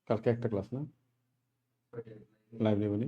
কালকে একটা ক্লাস না, লাইভ নেবনি।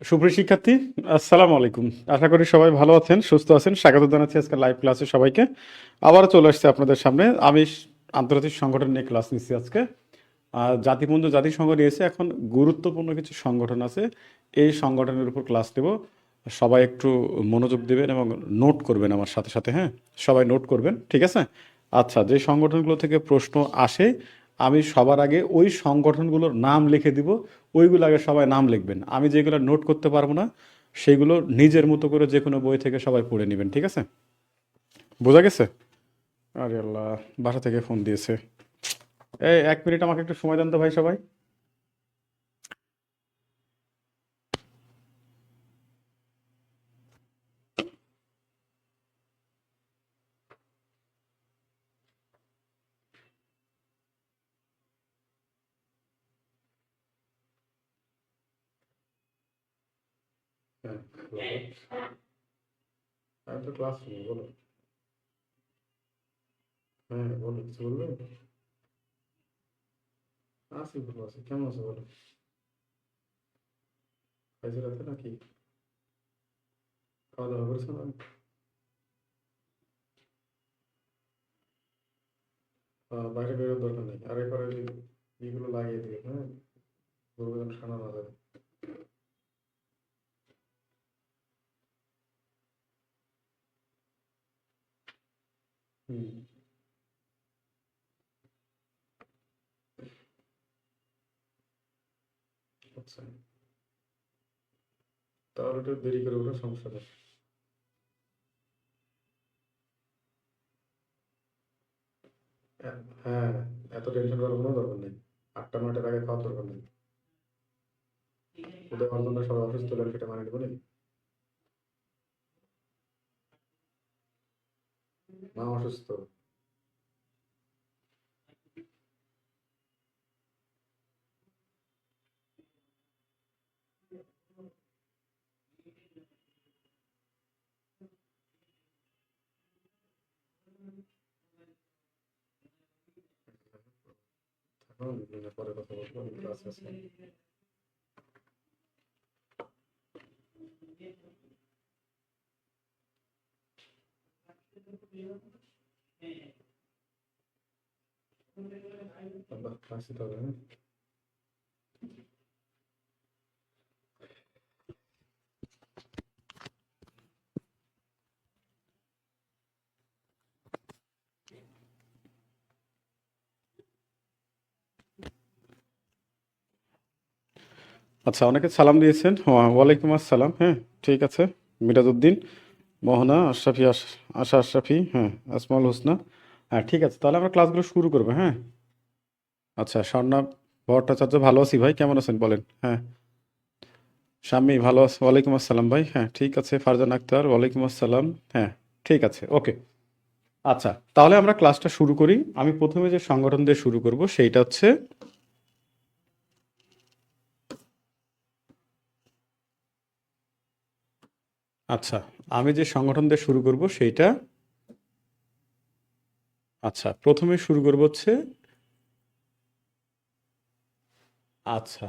সুপ্রিয় শিক্ষার্থী, আসসালামু আলাইকুম। আশা করি সবাই ভালো আছেন, সুস্থ আছেন। স্বাগত জানাচ্ছি আজকে লাইভ ক্লাসে সবাইকে। আবারও চলে আসছে আপনাদের সামনে। আমি আন্তর্জাতিক সংগঠন নিয়ে ক্লাস নিচ্ছি আজকে। জাতিপুঞ্জ জাতিসংঘ নিয়েছে, এখন গুরুত্বপূর্ণ কিছু সংগঠন আছে, এই সংগঠনের উপর ক্লাস নেব। সবাই একটু মনোযোগ দেবেন এবং নোট করবেন আমার সাথে সাথে। হ্যাঁ, সবাই নোট করবেন, ঠিক আছে? আচ্ছা, যে সংগঠনগুলো থেকে প্রশ্ন আসে আমি সবার আগে ওই সংগঠনগুলোর নাম লিখে দিব, ওইগুলো আগে সবাই নাম লিখবেন। আমি যেগুলো নোট করতে পারবো না সেগুলো নিজের মতো করে যে কোনো বই থেকে সবাই পড়ে নেবেন, ঠিক আছে? বোঝা গেছে? আরে আল্লাহ, বাসা থেকে ফোন দিয়েছে। এই 1 মিনিট আমাকে একটু সময় দেন তো ভাই সবাই। হ্যাঁ, বলো। আমি তো ক্লাস রুমে, বলো। হ্যাঁ, বলো, কিছু বলবে? আছি, ভালো আছি। কেমন আছো বলো? খাইছো রাতে নাকি? খাওয়া দাওয়া করেছো না? বাইরে বেরোর দরকার নেই। আর একবার ওই ইগুলো লাগিয়ে দিবে, হ্যাঁ? গরু যেন ঠান্ডা না যায়। হুম। আচ্ছা, তাহলে একটু দেরি করে ওঠো, সমস্যা নেই। হ্যাঁ, এত টেনশন করার কোনো দরকার নেই। 8টা 9টার আগে খাওয়ার দরকার নেই। ওদের আমার জন্য সবাই অসুস্থ হলে সেটা মানে নেবো নাকি? মা অসুস্থ। থাকো, পরে কথা বলবো, আমি ক্লাস আছে। আল্লাহ, আসি তাহলে, হ্যাঁ? আচ্ছা, অনেকে সালাম দিয়েছেন। ওয়ালাইকুম আসসালাম। হ্যাঁ, ঠিক আছে। মিরাজউদ্দিন, মোহনা, আশরাফি, আশা আশরাফি, হ্যাঁ, আসমাউল হোসনা। হ্যাঁ, ঠিক আছে, তাহলে আমরা ক্লাসগুলো শুরু করবো, হ্যাঁ? আচ্ছা, স্বর্ণা ভট্টাচার্য, ভালো আছি ভাই, কেমন আছেন বলেন? হ্যাঁ। শাম্মী, ভালো আছে? ওয়ালাইকুম আসসালাম ভাই। হ্যাঁ, ঠিক আছে। ফারজান আক্তার, ওয়ালাইকুম আসসালাম। হ্যাঁ, ঠিক আছে, ওকে। আচ্ছা, তাহলে আমরা ক্লাসটা শুরু করি। আমি প্রথমে যে সংগঠন দিয়ে শুরু করব সেইটা হচ্ছে, আচ্ছা, আমি যে সংগঠন দিয়ে শুরু করব সেইটা, আচ্ছা, প্রথমে শুরু করব হচ্ছে, আচ্ছা,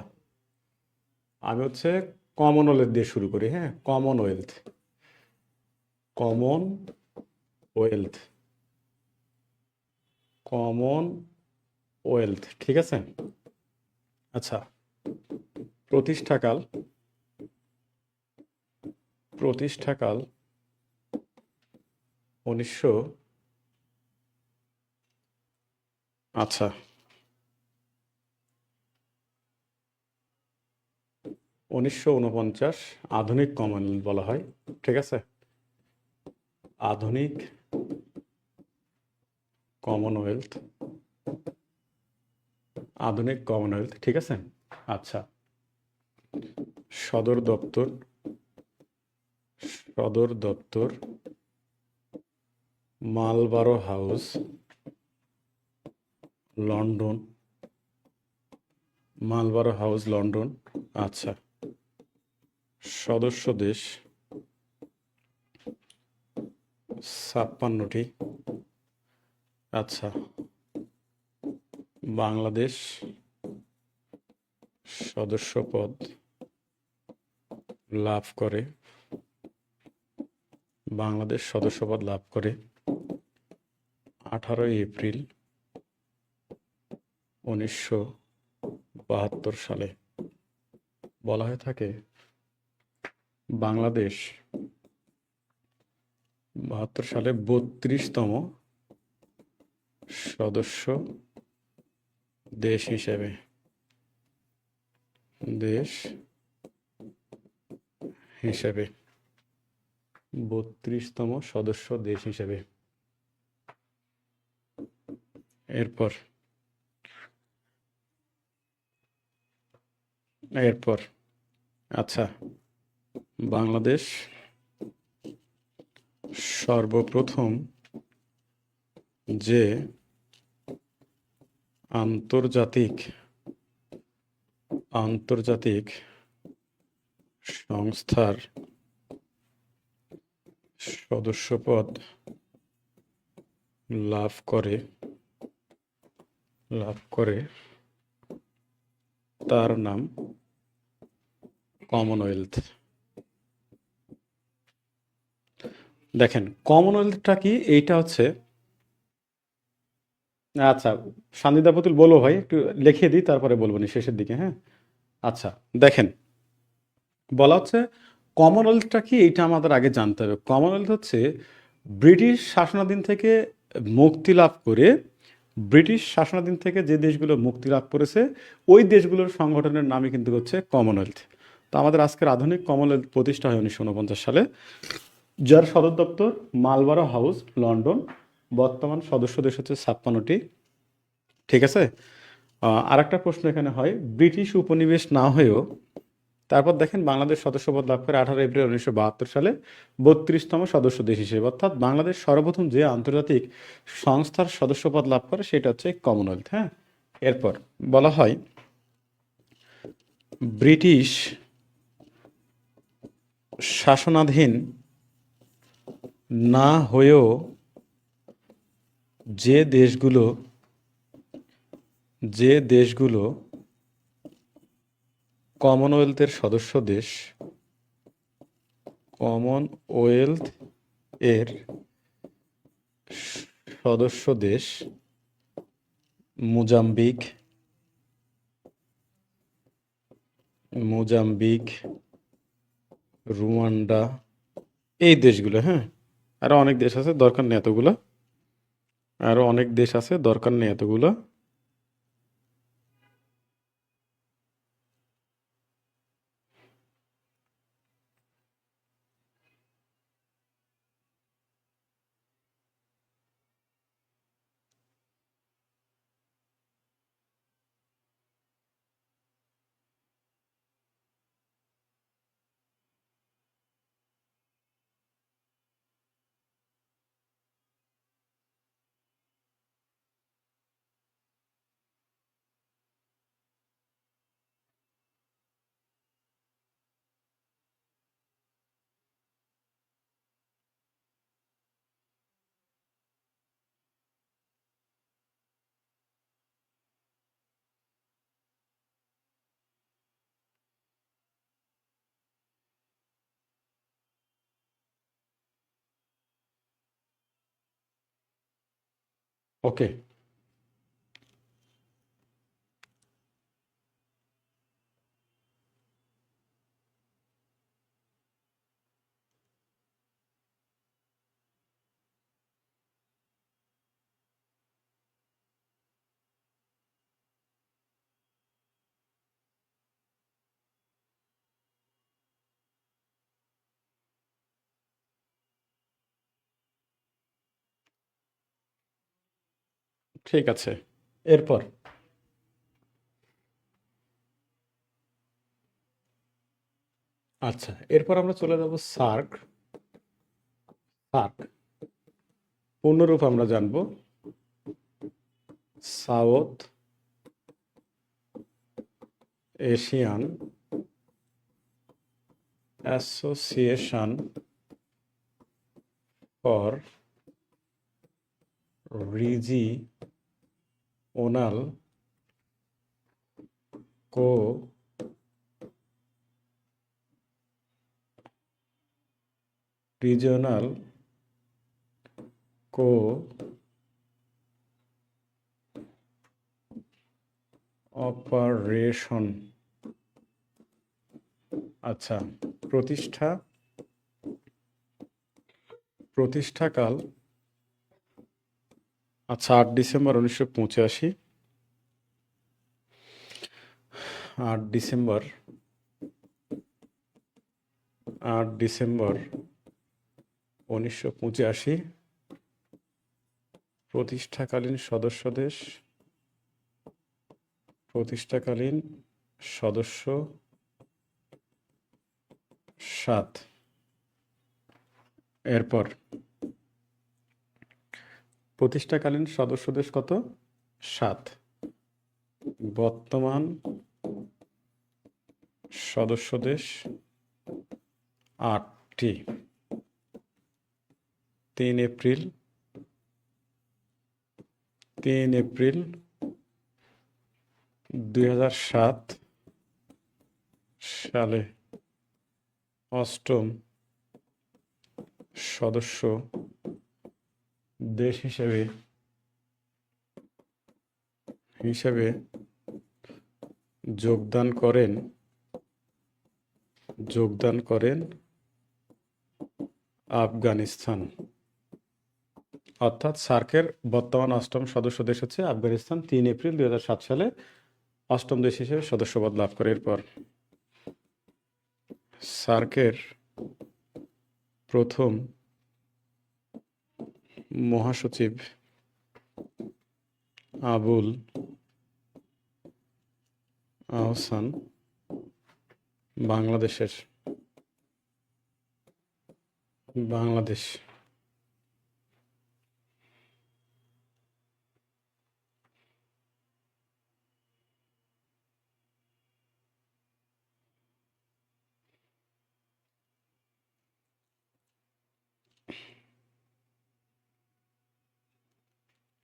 আমি হচ্ছে কমনওয়েলথ দিয়ে শুরু করি, হ্যাঁ? Commonwealth, common wealth, common wealth, ঠিক আছে? আচ্ছা, প্রতিষ্ঠাকাল, প্রতিষ্ঠাকাল 1900, আচ্ছা, 1949, আধুনিক কমনওয়েলথ বলা হয়, ঠিক আছে? আধুনিক কমনওয়েলথ, আধুনিক কমনওয়েলথ, ঠিক আছে? আচ্ছা, সদর দপ্তর, সদর দপ্তর মালবারো হাউস, লন্ডন, মালবারো হাউস, লন্ডন। আচ্ছা, সদস্য দেশ 56টি। আচ্ছা, বাংলাদেশ সদস্যপদ লাভ করে, বাংলাদেশ সদস্যপদ লাভ করে 18 এপ্রিল 1972 সালে। বলা হয়ে থাকে বাংলাদেশ 72 সালে 32তম সদস্য দেশ হিসেবে, দেশ হিসেবে 32তম সদস্য দেশ হিসেবে। এরপর, এরপর, আচ্ছা, বাংলাদেশ সর্বপ্রথম যে আন্তর্জাতিক, আন্তর্জাতিক সংস্থার সদস্যপদ লাভ করে তার নাম কমনওয়েলথ। দেখেন কমনওয়েলথটা কি, এইটা হচ্ছে, আচ্ছা সান্দিদা পুতুল বলবো ভাই, একটু লিখিয়ে দিই তারপরে বলবো নি শেষের দিকে, হ্যাঁ। আচ্ছা দেখেন, বলা হচ্ছে কমনওয়েলথটা কি এইটা আমাদের আগে জানতে হবে। কমনওয়েলথ হচ্ছে ব্রিটিশ শাসনাধীন থেকে মুক্তি লাভ করে, ব্রিটিশ শাসনাধীন থেকে যে দেশগুলো মুক্তি লাভ করেছে ওই দেশগুলোর সংগঠনের নামই কিন্তু হচ্ছে কমনওয়েলথ। তো আমাদের আজকের আধুনিক কমনওয়েলথ প্রতিষ্ঠা হয় 1949 সালে, যার সদর দপ্তর মালবারো হাউস, লন্ডন। বর্তমান সদস্য দেশ হচ্ছে 56টি। ঠিক আছে। আর একটা প্রশ্ন এখানে হয়, ব্রিটিশ উপনিবেশ না হয়েও তারপর দেখেন বাংলাদেশ সদস্যপদ লাভ করে 18 এপ্রিল 1972 সালে 32তম সদস্য দেশ হিসেবে, অর্থাৎ বাংলাদেশ সর্বপ্রথম যে আন্তর্জাতিক সংস্থার সদস্যপদ লাভ করে সেটা হচ্ছে কমনওয়েলথ, হ্যাঁ। এরপর বলা হয় ব্রিটিশ শাসনাধীন না হয়েও যে দেশগুলো কমনওয়েলথের সদস্য দেশ, কমনওয়েলথ এর সদস্য দেশ, মোজাম্বিক, রুয়ান্ডা, এই দেশগুলো, হ্যাঁ। আরো অনেক দেশ আছে, দরকার নেই এতগুলো। ওকে, ঠিক আছে। এরপর আচ্ছা, এরপর আমরা চলে যাব সার্ক। সার্ক পূর্ণরূপ আমরা জানবো south Asian association for regional co regional co operation. আচ্ছা, প্রতিষ্ঠাকাল আচ্ছা 8 ডিসেম্বর 1985। 8 ডিসেম্বর 1985 প্রতিষ্ঠাকালীন সদস্য 7। এরপর প্রতিষ্ঠাকালীন সদস্য দেশ কত? 7। বর্তমান সদস্য দেশ 8টি। 3 এপ্রিল 2007 সালে অষ্টম সদস্য দেশ হিসেবে যোগদান করেন আফগানিস্তান। অর্থাৎ সার্কের বর্তমান অষ্টম সদস্য দেশ হচ্ছে আফগানিস্তান। 3 এপ্রিল 2007 সালে অষ্টম দেশ হিসেবে সদস্যপদ লাভ করে। এরপর সার্কের প্রথম মহাসচিব আবুল আহসান বাংলাদেশ।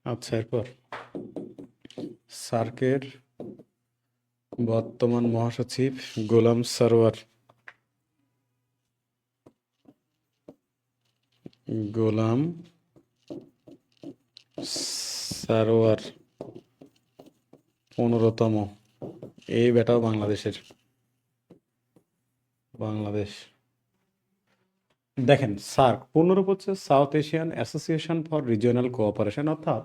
আচ্ছা, এরপর সার্কের বর্তমান মহাসচিব গোলাম সারোয়ার গোলাম সারোয়ার 15তম। এই বেটাও বাংলাদেশ। দেখেন, সার্ক পূর্ণরূপ হচ্ছে south Asian association for regional cooperation. অর্থাৎ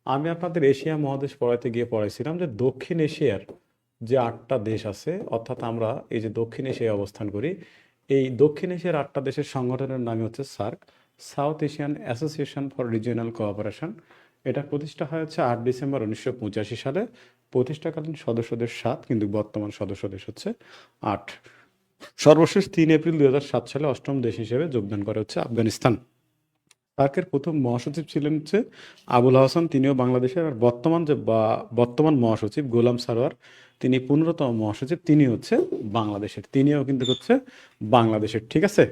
আমি আপনাদের এশিয়া মহাদেশ পড়াইতে গিয়ে পড়াইছিলাম যে দক্ষিণ এশিয়ার যে 8টা দেশ আছে, অর্থাৎ আমরা এই যে দক্ষিণ এশিয়ায় অবস্থান করি, এই দক্ষিণ এশিয়ার 8টা দেশের সংগঠনের নামই হচ্ছে SAARC, south Asian association for regional cooperation. এটা প্রতিষ্ঠা হয় হচ্ছে 8 ডিসেম্বর 1985 সালে। প্রতিষ্ঠাকালীন সদস্য দেশ 7, কিন্তু বর্তমান সদস্য দেশ হচ্ছে 8। সর্বশেষ 3 এপ্রিল 2007 সালে অষ্টম দেশ হিসেবে যোগদান করে হচ্ছে আফগানিস্তান। সার্কের প্রথম মহাসচিব ছিলেন হচ্ছে আবুল আহসান, তিনিও বাংলাদেশের। আর বর্তমান মহাসচিব গোলাম সারোয়ার, তিনি 15তম মহাসচিব, তিনি হচ্ছে বাংলাদেশের। তিনিও কিন্তু হচ্ছে বাংলাদেশের। ঠিক আছে,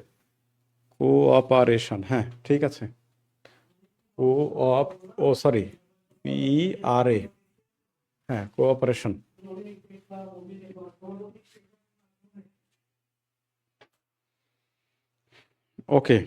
কোঅপারেশন, হ্যাঁ ঠিক আছে, PRA, হ্যাঁ কোঅপারেশন। ওকে,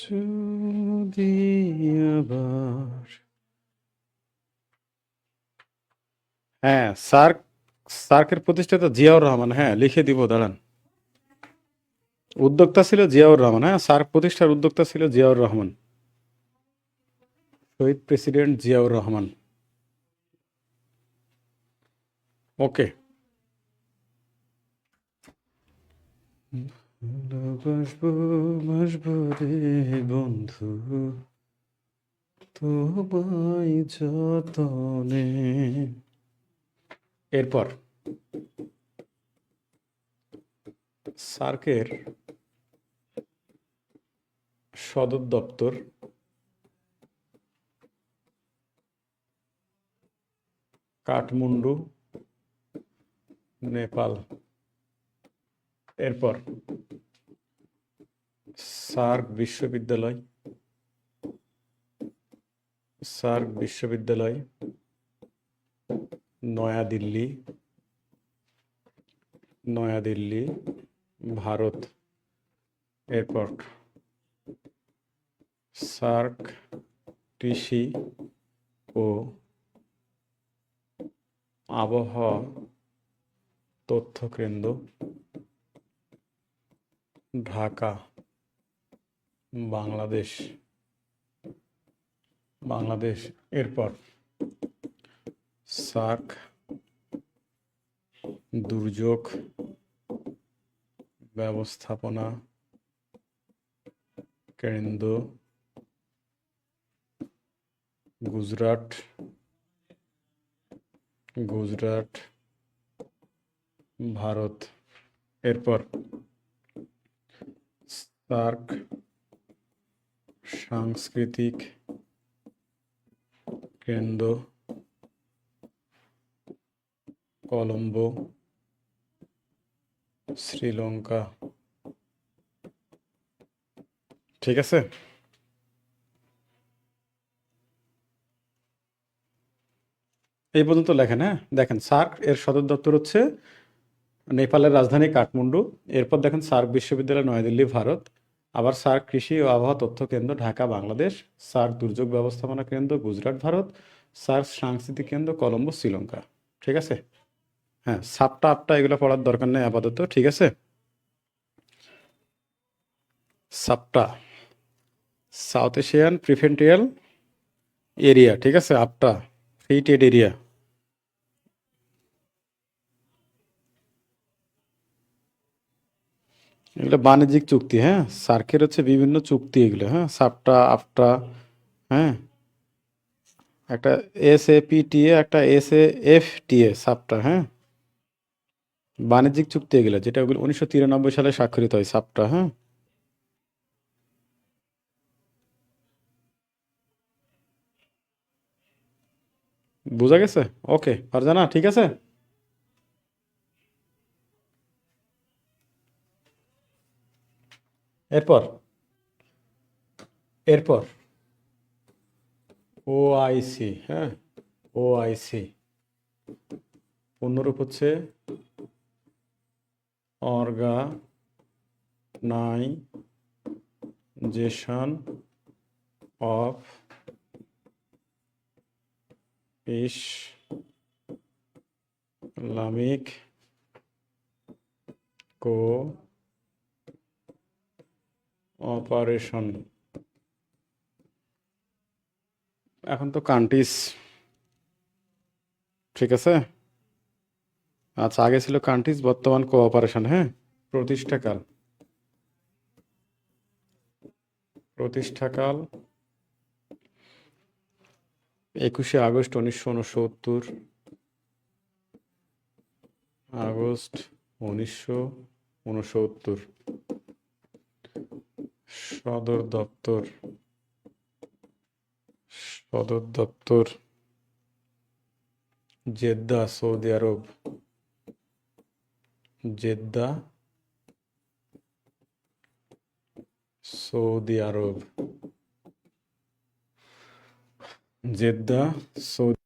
যদি আবার, হ্যাঁ সার্কের প্রতিষ্ঠাতা জিয়াউর রহমান। হ্যাঁ লিখে দিব, দাঁড়ান। উদ্যোক্তা ছিল জিয়াউর রহমান। হ্যাঁ, সার্ক প্রতিষ্ঠার উদ্যোক্তা ছিল জিয়াউর রহমান, শহীদ প্রেসিডেন্ট জিয়াউর রহমান। ওকে, ভালোবাসবো রে বন্ধু তোমায় যতনে। এরপর সার্কের সদর দপ্তর কাঠমান্ডু, নেপাল। এরপর সার্ক বিশ্ববিদ্যালয় নয়াদিল্লি, ভারত। এরপর সার্ক কৃষি ও আবহাওয়া তথ্য কেন্দ্র, ঢাকা, বাংলাদেশ। এরপর সার্ক দুর্যোগ ব্যবস্থাপনা কেন্দ্র, গুজরাট। গুজরাট ভারত। এরপর সার্ক সাংস্কৃতিক কেন্দ্র কলম্বো শ্রীলঙ্কা। ঠিক আছে, এই পর্যন্ত লেখেন। হ্যাঁ, দেখেন সার্ক এর সদর দপ্তর হচ্ছে নেপালের রাজধানী কাঠমান্ডু। এরপর দেখেন সার্ক বিশ্ববিদ্যালয় নয়াদিল্লি ভারত। আবার সার্ক কৃষি ও আবহাওয়া তথ্য কেন্দ্র ঢাকা বাংলাদেশ। সার্ক দুর্যোগ ব্যবস্থাপনা কেন্দ্র গুজরাট ভারত। সার্ক সাংস্কৃতিক কেন্দ্র কলম্বো শ্রীলঙ্কা। ঠিক আছে, হ্যাঁ সাতটা আটটা এগুলো পড়ার দরকার নেই আপাতত। ঠিক আছে, সাতটা সাউথ এশিয়ান প্রিফেন্টিয়াল এরিয়া। ঠিক আছে, আটটা ফ্রি ট্রেড এরিয়া। এগুলো বাণিজ্যিক চুক্তি। হ্যাঁ, সার্কের হচ্ছে বিভিন্ন চুক্তি এগুলো। হ্যাঁ, সাপটা আফটা। হ্যাঁ, একটা SAPTA, একটা SAFTA সাপটা। হ্যাঁ, বাণিজ্যিক চুক্তি এগুলো, যেটা ওগুলো 1993 সালে স্বাক্ষরিত হয় সাপটা। হ্যাঁ, বোঝা গেছে? ওকে ফারজানা, ঠিক আছে। এরপর এরপর OIC। হ্যাঁ, OIC পূর্ণরূপ হচ্ছে অর্গানাইজেশন অফ ইসলামিক কোঅপারেশন। এখন তো কান্ট্রিজ। ঠিক আছে, আচ্ছা আগে ছিল কান্ট্রিজ, বর্তমান কোঅপারেশন। হ্যাঁ, প্রতিষ্ঠাকাল প্রতিষ্ঠাকাল 21শে আগস্ট 1969। আগস্ট 1969। সদর দপ্তর সদর দপ্তর Jeddah Saudi Arab. Jeddah Saudi Arab. Jeddah Saudi.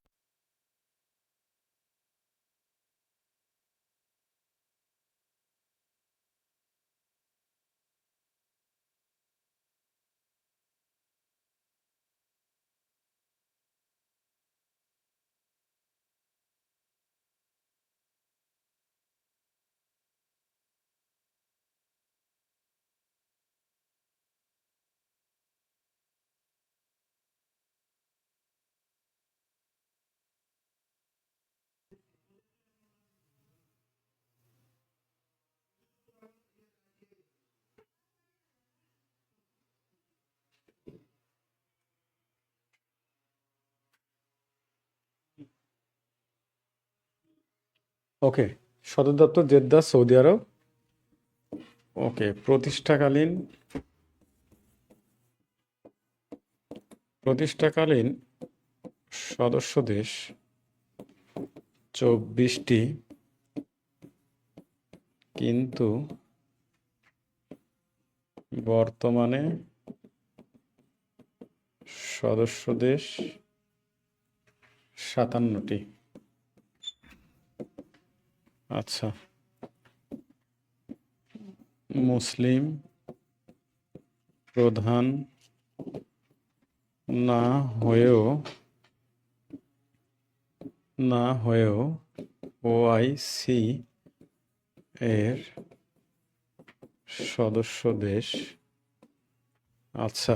Okay, সদর দপ্তর জেদ্দা সৌদি আরব। ওকে, প্রতিষ্ঠাকালীন সদস্য দেশ 24টি, কিন্তু বর্তমানে সদস্য দেশ 57টি। আচ্ছা, মুসলিম প্রধান না হয়েও OIC এর সদস্য দেশ। আচ্ছা,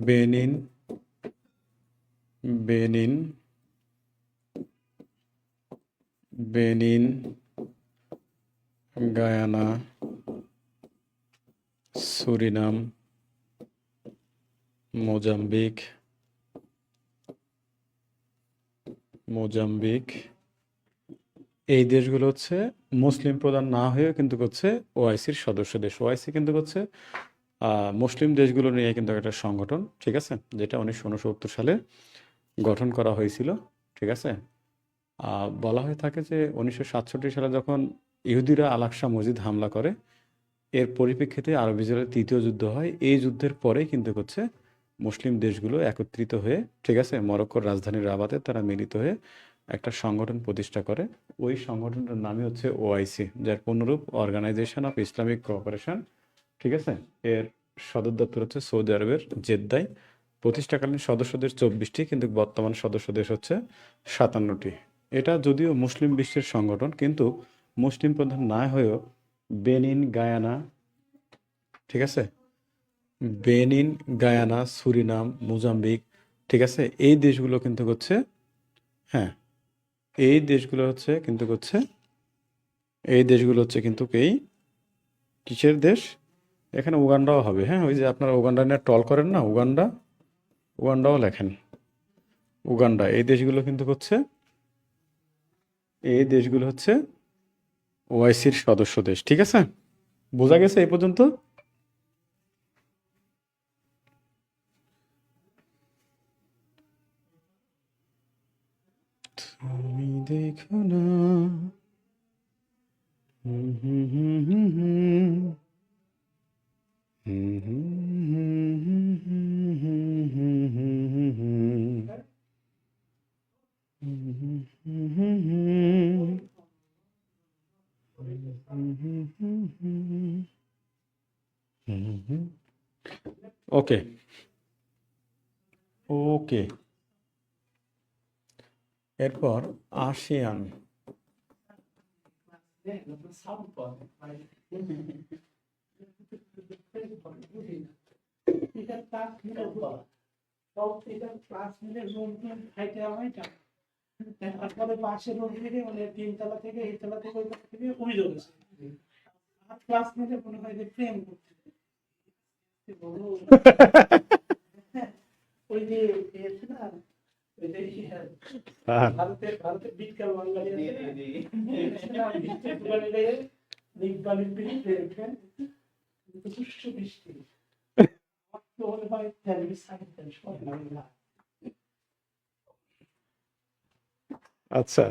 Benin Benin Benin Guyana, Surinam, Mozambique, Mozambique, এই দেশগুলো হচ্ছে মুসলিম প্রধান না হয়েও কিন্তু হচ্ছে ওআইসির সদস্য দেশ। ওআইসি কিন্তু হচ্ছে মুসলিম দেশগুলো নিয়ে কিন্তু একটা সংগঠন, ঠিক আছে, যেটা 1969 সালে গঠন করা হয়েছিল, ঠিক আছে। বলা হয়ে থাকে যে 1967 সালে যখন ইহুদিরা আল আকসা মসজিদ হামলা করে, এর পরিপ্রেক্ষিতে আরব ইসরায়েলের তৃতীয় যুদ্ধ হয়। এই যুদ্ধের পরেই কিন্তু হচ্ছে মুসলিম দেশগুলো একত্রিত হয়ে, ঠিক আছে, মরক্কোর রাজধানী রাবাতে তারা মিলিত হয়ে একটা সংগঠন প্রতিষ্ঠা করে। ওই সংগঠনটার নামই হচ্ছে ওআইসি, যার পূর্ণরূপ অর্গানাইজেশন অফ ইসলামিক কোঅপারেশন, ঠিক আছে। এর সদর দপ্তর হচ্ছে সৌদি আরবের জেদ্দায়। প্রতিষ্ঠাকালীন সদস্য দেশ 24টি, কিন্তু বর্তমান সদস্য দেশ হচ্ছে 57টি। এটা যদিও মুসলিম বিশ্বের সংগঠন, কিন্তু মুসলিম প্রধান না হয়েও বেনিন, গায়ানা, ঠিক আছে, বেনিন, গায়ানা, সুরিনাম, মোজাম্বিক, ঠিক আছে, এই দেশগুলো কিন্তু হচ্ছে, হ্যাঁ, এই দেশগুলো হচ্ছে কিন্তু হচ্ছে, এই দেশগুলো হচ্ছে কিন্তু এই কিসের দেশ? এখানে উগান্ডাও হবে, হ্যাঁ, ওই যে আপনারা উগান্ডা নিয়ে টল করেন না, উগান্ডা, উগান্ডাও লেখেন। উগান্ডা, এই দেশগুলো কিন্তু হচ্ছে, এই দেশগুলো হচ্ছে ওআইসির সদস্য দেশ, ঠিক আছে। বোঝা গেছে এই পর্যন্ত? তুমি দেখো না, হুম হুম হুম হুম হুম, হুম হুম হুম হুম হুম হুম হুম হুম হুম, হুম হুম হুম হুম হুম, হুম হুম হুম হুম, হুম হুম। ওকে, ওকে, এরপর আসিয়ান। হ্যাঁ, আচ্ছা,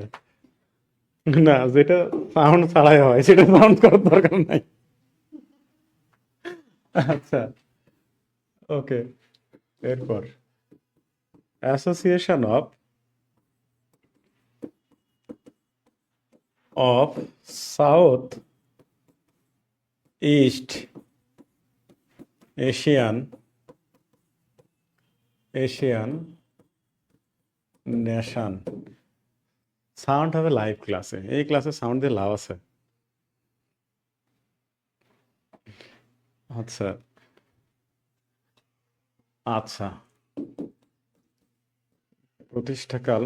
না, যেটা সাউন্ড ছাড়াই হয় সেটা সাউন্ড করার দরকার নাই। আচ্ছা, ওকে, এরপর association of south east Asian, Asian nation. Sound হবে লাইভ ক্লাসে, এই ক্লাসে সাউন্ড দিয়ে লাভ আছে। আচ্ছা, আচ্ছা, প্রতিষ্ঠাকাল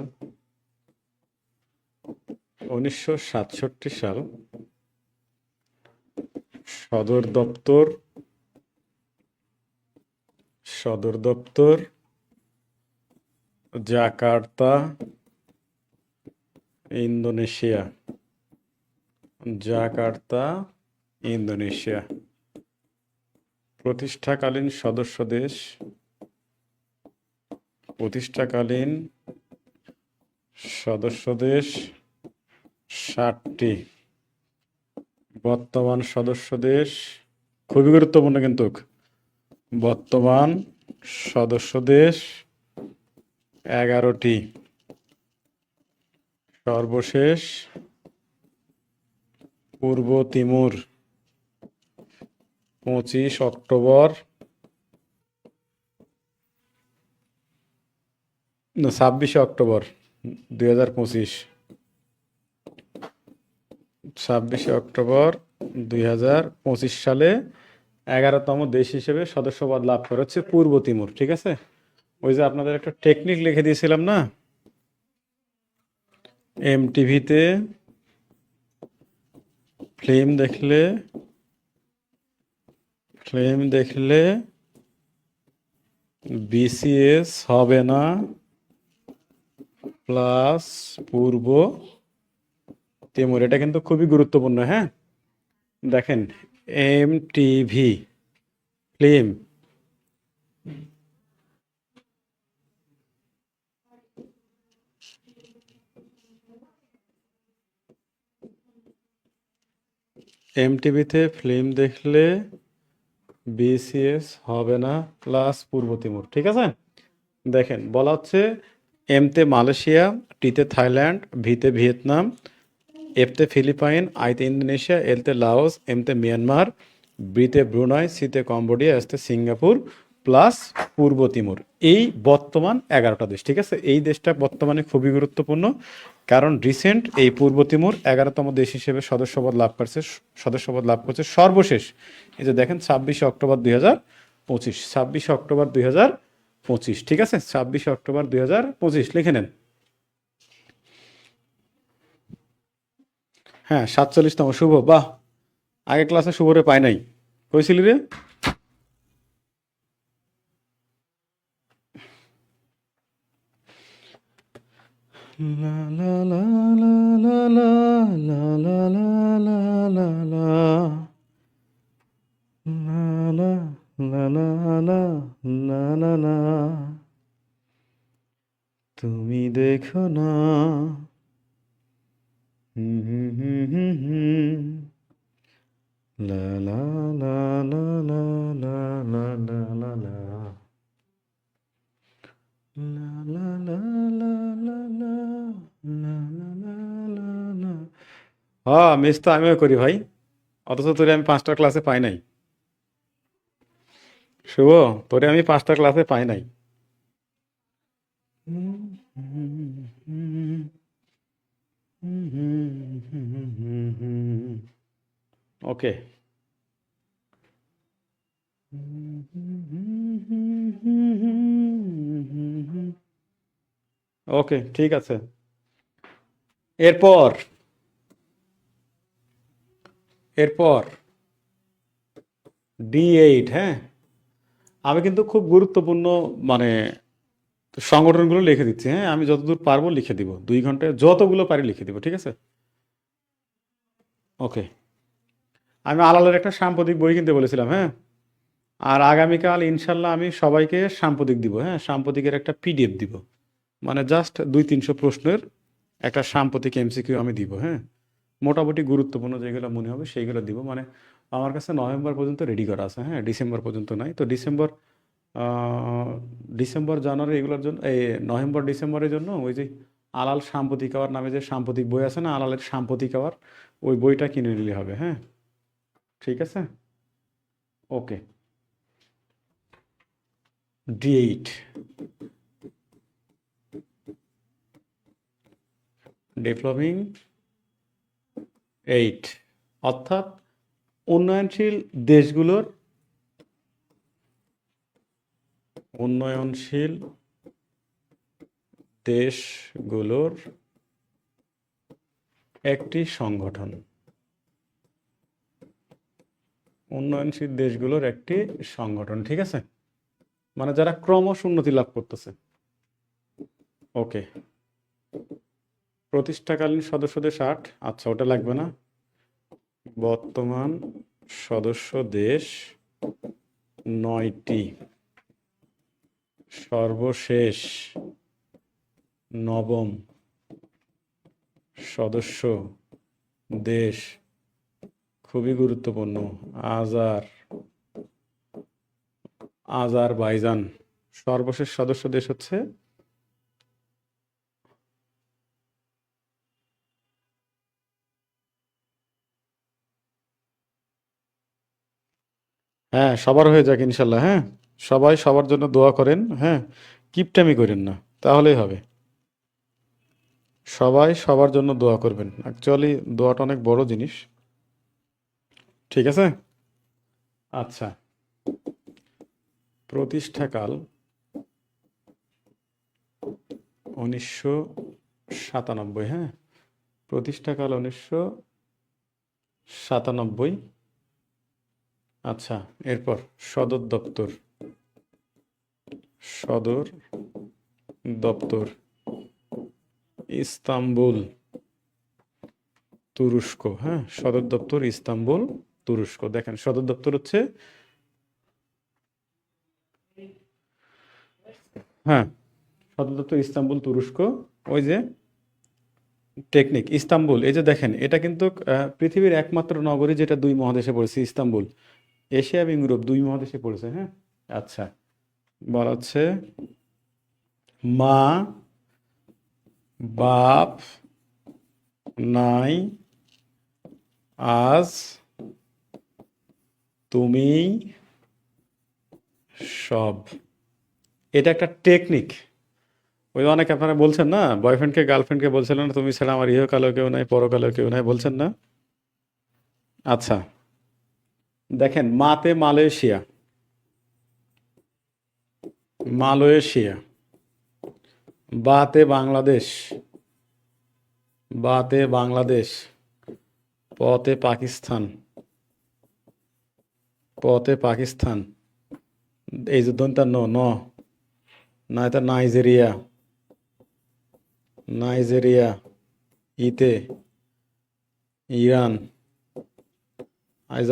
1967 সাল। সদর দপ্তর, সদর দপ্তর জাকার্তা, ইন্দোনেশিয়া, জাকার্তা, ইন্দোনেশিয়া। প্রতিষ্ঠাকালীন সদস্য দেশ, প্রতিষ্ঠাকালীন সদস্য দেশ 60টি। বর্তমান সদস্য দেশ, খুবই গুরুত্বপূর্ণ কিন্তু, বর্তমান সদস্য দেশ 11টি। সর্বশেষ পূর্ব তিমুর, 25 অক্টোবর, না, 26 অক্টোবর 2025, 26 অক্টোবর 2025 সালে 11তম দেশ হিসেবে সদস্যপদ লাভ করে হচ্ছে পূর্ব তিমুর, ঠিক আছে। ওই যে আপনাদের একটা টেকনিক লিখে দিয়েছিলাম না, এমটিভিতে ফিল্ম দেখলে, ফিল্ম দেখলে বিসিএস হবে না, প্লাস পূর্ব তিমুর। এটা কিন্তু খুবই গুরুত্বপূর্ণ। হ্যাঁ, দেখেন এমটিভি ফিল্ম এমটিভিতে ফিল্ম দেখলে বিসিএস হবে না প্লাস পূর্ব তিমুর। ঠিক আছে, দেখেন বলা হচ্ছে এমতে মালয়েশিয়া, টিতে থাইল্যান্ড, ভিতে ভিয়েতনাম, এফতে ফিলিপাইন, আইতে ইন্দোনেশিয়া, এলতে লাওস, এমতে মিয়ানমার, বিতে ব্রুনাই, সিতে কম্বোডিয়া, এসতে সিঙ্গাপুর প্লাস পূর্ব তিমুর। এই বর্তমান 11টা দেশ। ঠিক আছে, এই দেশটা বর্তমানে খুবই গুরুত্বপূর্ণ, কারণ রিসেন্ট এই পূর্ব তিমুর 11তম দেশ হিসেবে সদস্যপদ লাভ করছে সর্বশেষ। এই যে দেখেন 26 অক্টোবর 2025, 26 অক্টোবর 2025। ঠিক আছে, 26 অক্টোবর 2025 লিখে নেন। হ্যাঁ, 47তম। শুভ, বাহ, আগে ক্লাসে শুভরে পাই নাই, কইছিলি রে? লা লা লা লা লা লা লা লা লা লা লা লা লা লা লা লা লা লা লা। তুমি দেখো না, হুম হুম হুম হুম হুম, লা লা লা লা লা লা লা লা লা লা, লা লা লা লা লা লা, লা লা লা লা লা। হ্যাঁ, মিস তো আমিও করি ভাই, অথচ তোরে আমি 5টা ক্লাসে পাই নাই। শুভ, তোরে আমি 5টা ক্লাসে পাই নাই। ওকে, ওকে, ঠিক আছে। এরপর এরপর D8। হ্যাঁ, আমি কিন্তু খুব গুরুত্বপূর্ণ মানে সংগঠনগুলো লিখে দিচ্ছি। হ্যাঁ, আমি যতদূর পারবো লিখে দিব, 2 ঘন্টায় যতগুলো পারি লিখে দিব। ঠিক আছে, ওকে। আমি আলালের একটা সাম্প্রতিক বই কিনতে বলেছিলাম। হ্যাঁ, আর আগামীকাল ইনশাল্লাহ আমি সবাইকে সাম্প্রতিক দিব। হ্যাঁ, সাম্প্রতিকের একটা পিডিএফ দিব, মানে জাস্ট 200-300 প্রশ্নের একটা সাম্প্রতিক এমসিকিউ আমি দিব। হ্যাঁ, মোটামুটি গুরুত্বপূর্ণ যেগুলো মনে হবে সেইগুলো দিব। মানে আমার কাছে নভেম্বর পর্যন্ত রেডি করা আছে। হ্যাঁ, ডিসেম্বর পর্যন্ত নাই তো। ডিসেম্বর জানুয়ারি এগুলোর জন্য, এই নভেম্বর ডিসেম্বরের জন্য ওই যে আলাল সাম্প্রতিক আওয়ার নামে যে সাম্প্রতিক বই আছে না, আলালের সাম্প্রতিক আওয়ার, ওই বইটা কিনে নিলে হবে। হ্যাঁ, ঠিক আছে, ওকে। D8 ডেভেলপিং 8, অর্থাৎ উন্নয়নশীল দেশগুলোর উন্নয়নশীল দেশগুলোর একটি সংগঠন। উন্নয়নশীল দেশগুলোর একটি সংগঠন। ঠিক আছে, মানে যারা ক্রমশ উন্নতি লাভ করতেছে। ওকে, প্রতিষ্ঠাকালীন সদস্য দেশ 8। আচ্ছা, ওটা লাগবে না। বর্তমান সদস্য দেশ 9টি। সর্বশেষ নবম সদস্য দেশ, খুবই গুরুত্বপূর্ণ, আজারবাইজান। সর্বশেষ সদস্য দেশ হচ্ছে, হ্যাঁ, সবার হয়ে যাক ইনশাল্লাহ। হ্যাঁ, সবাই সবার জন্য দোয়া করেন। হ্যাঁ, কিপটামি করেন না, তাহলেই হবে। সবাই সবার জন্য দোয়া করবেন, অ্যাকচুয়ালি দোয়াটা অনেক বড় জিনিস। ঠিক আছে, আচ্ছা। প্রতিষ্ঠাকাল 1997। হ্যাঁ, প্রতিষ্ঠাকাল 1997। আচ্ছা, এরপর সদর দপ্তর, সদর দপ্তর ইস্তাম্বুল তুরস্ক। হ্যাঁ, সদর দপ্তর ইস্তাম্বুল তুরস্ক। দেখেন সদর দপ্তর হচ্ছে, হ্যাঁ, সদর দপ্তর ইস্তাম্বুল তুরস্ক। ওই যে টেকনিক ইস্তাম্বুল, এই যে দেখেন এটা কিন্তু পৃথিবীর একমাত্র নগরী যেটা দুই মহাদেশে পড়েছে, ইস্তাম্বুল। এশিয়া এবং ইউরোপ দুই মহাদেশে পড়েছে। হ্যাঁ, আচ্ছা, বলা হচ্ছে মা বাপ নাই আজ তুমি সব। এটা একটা টেকনিক। ওই অনেক আপনারা বলছেন না, বয়ফ্রেন্ডকে গার্লফ্রেন্ডকে বলছিলেন না, তুমি ছাড়া আমার ইহকালেও কেউ নাই পরকালেও কেউ নাই, বলছেন না? আচ্ছা, দেখেন মাতে মালয়েশিয়া, মালয়েশিয়া। বাতে বাংলাদেশ, বাতে বাংলাদেশ। পতে পাকিস্তান, পতে পাকিস্তান। এই যে দন্তা ন ন, না এটা নাইজেরিয়া, নাইজেরিয়া। ইতে ইরান। আজ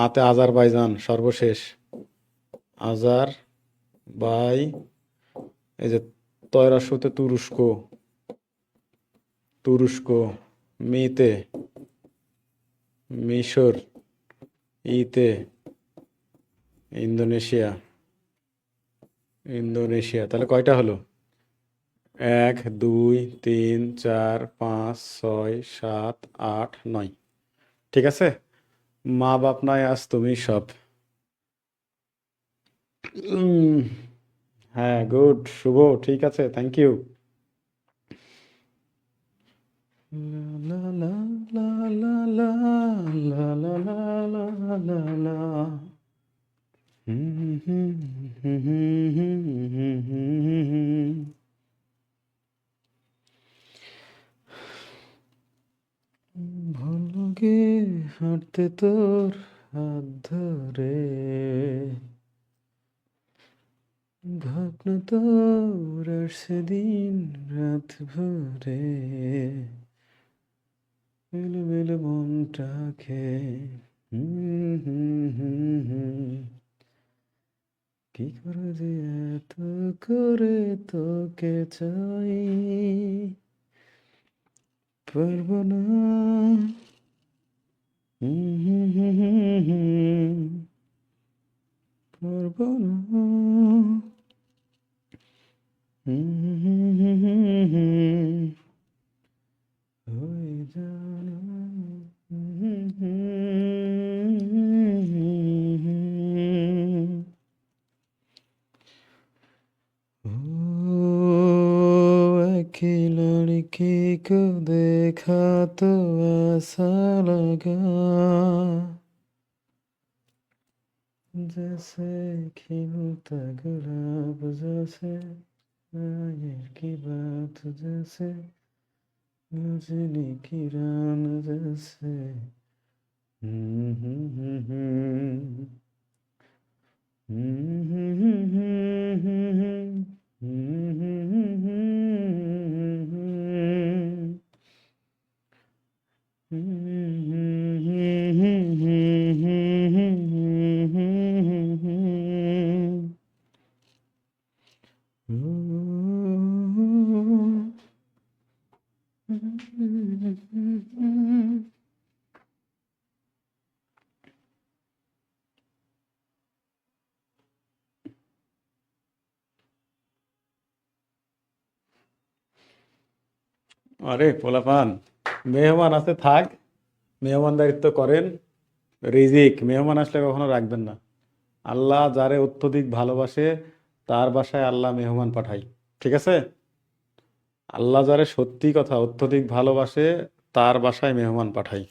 আতে আজারবাইজান সর্বশেষ, আজার বাই। এই যে তয়রাশুতে তুরস্ক, তুরস্ক। মিতে মিশর, ইতে ইন্দোনেশিয়া, ইন্দোনেশিয়া। তাহলে কয়টা হলো? 1 2 3 4 5 6 7 8 9। ঠিক আছে, মা বাপ নাই আজ তুমি সব। উম, হ্যাঁ, গুড শুভ, ঠিক আছে, থ্যাংক ইউ। লা লা লা লা লা লা লা লা লা লা লা। হুম হুম হুম হুম হুম হুম হুম হুম। ভালো লাগে হাঁটতে তোর হাত ধরে, ভাবনা তোর আর সেদিন রাত ভরে, এলোমেলো মনটাকে। হুম হুম হুম হুম। কি করে যে এত করে তোকে চাই, পারবো না। হুম হুম হুম হুম হুম। পারবো না। হুম হুম হুম হুম হুম। হয়ে জানা। হুম হুম হুম হুম। ओ एक लड़की को देखा तो ऐसा लगा जैसे खिलता गुलाब, जैसे शायर की बात, जैसे रजनी की रान, जैसे हम्म हम्म हम्म हम्म हम्म हम्म हम्म हम्म আরে পোলাপান, মেহমান আছে থাক, মেহমানদারিত্ব করেন। রিজিক মেহমান আসলে কখনো রাখবেন না। আল্লাহ যারে অত্যধিক ভালোবাসে তার বাসায় আল্লাহ মেহমান পাঠায়। ঠিক আছে, আল্লাহ যারে সত্যি কথা অত্যধিক ভালোবাসে তার বাসায় মেহমান পাঠায়।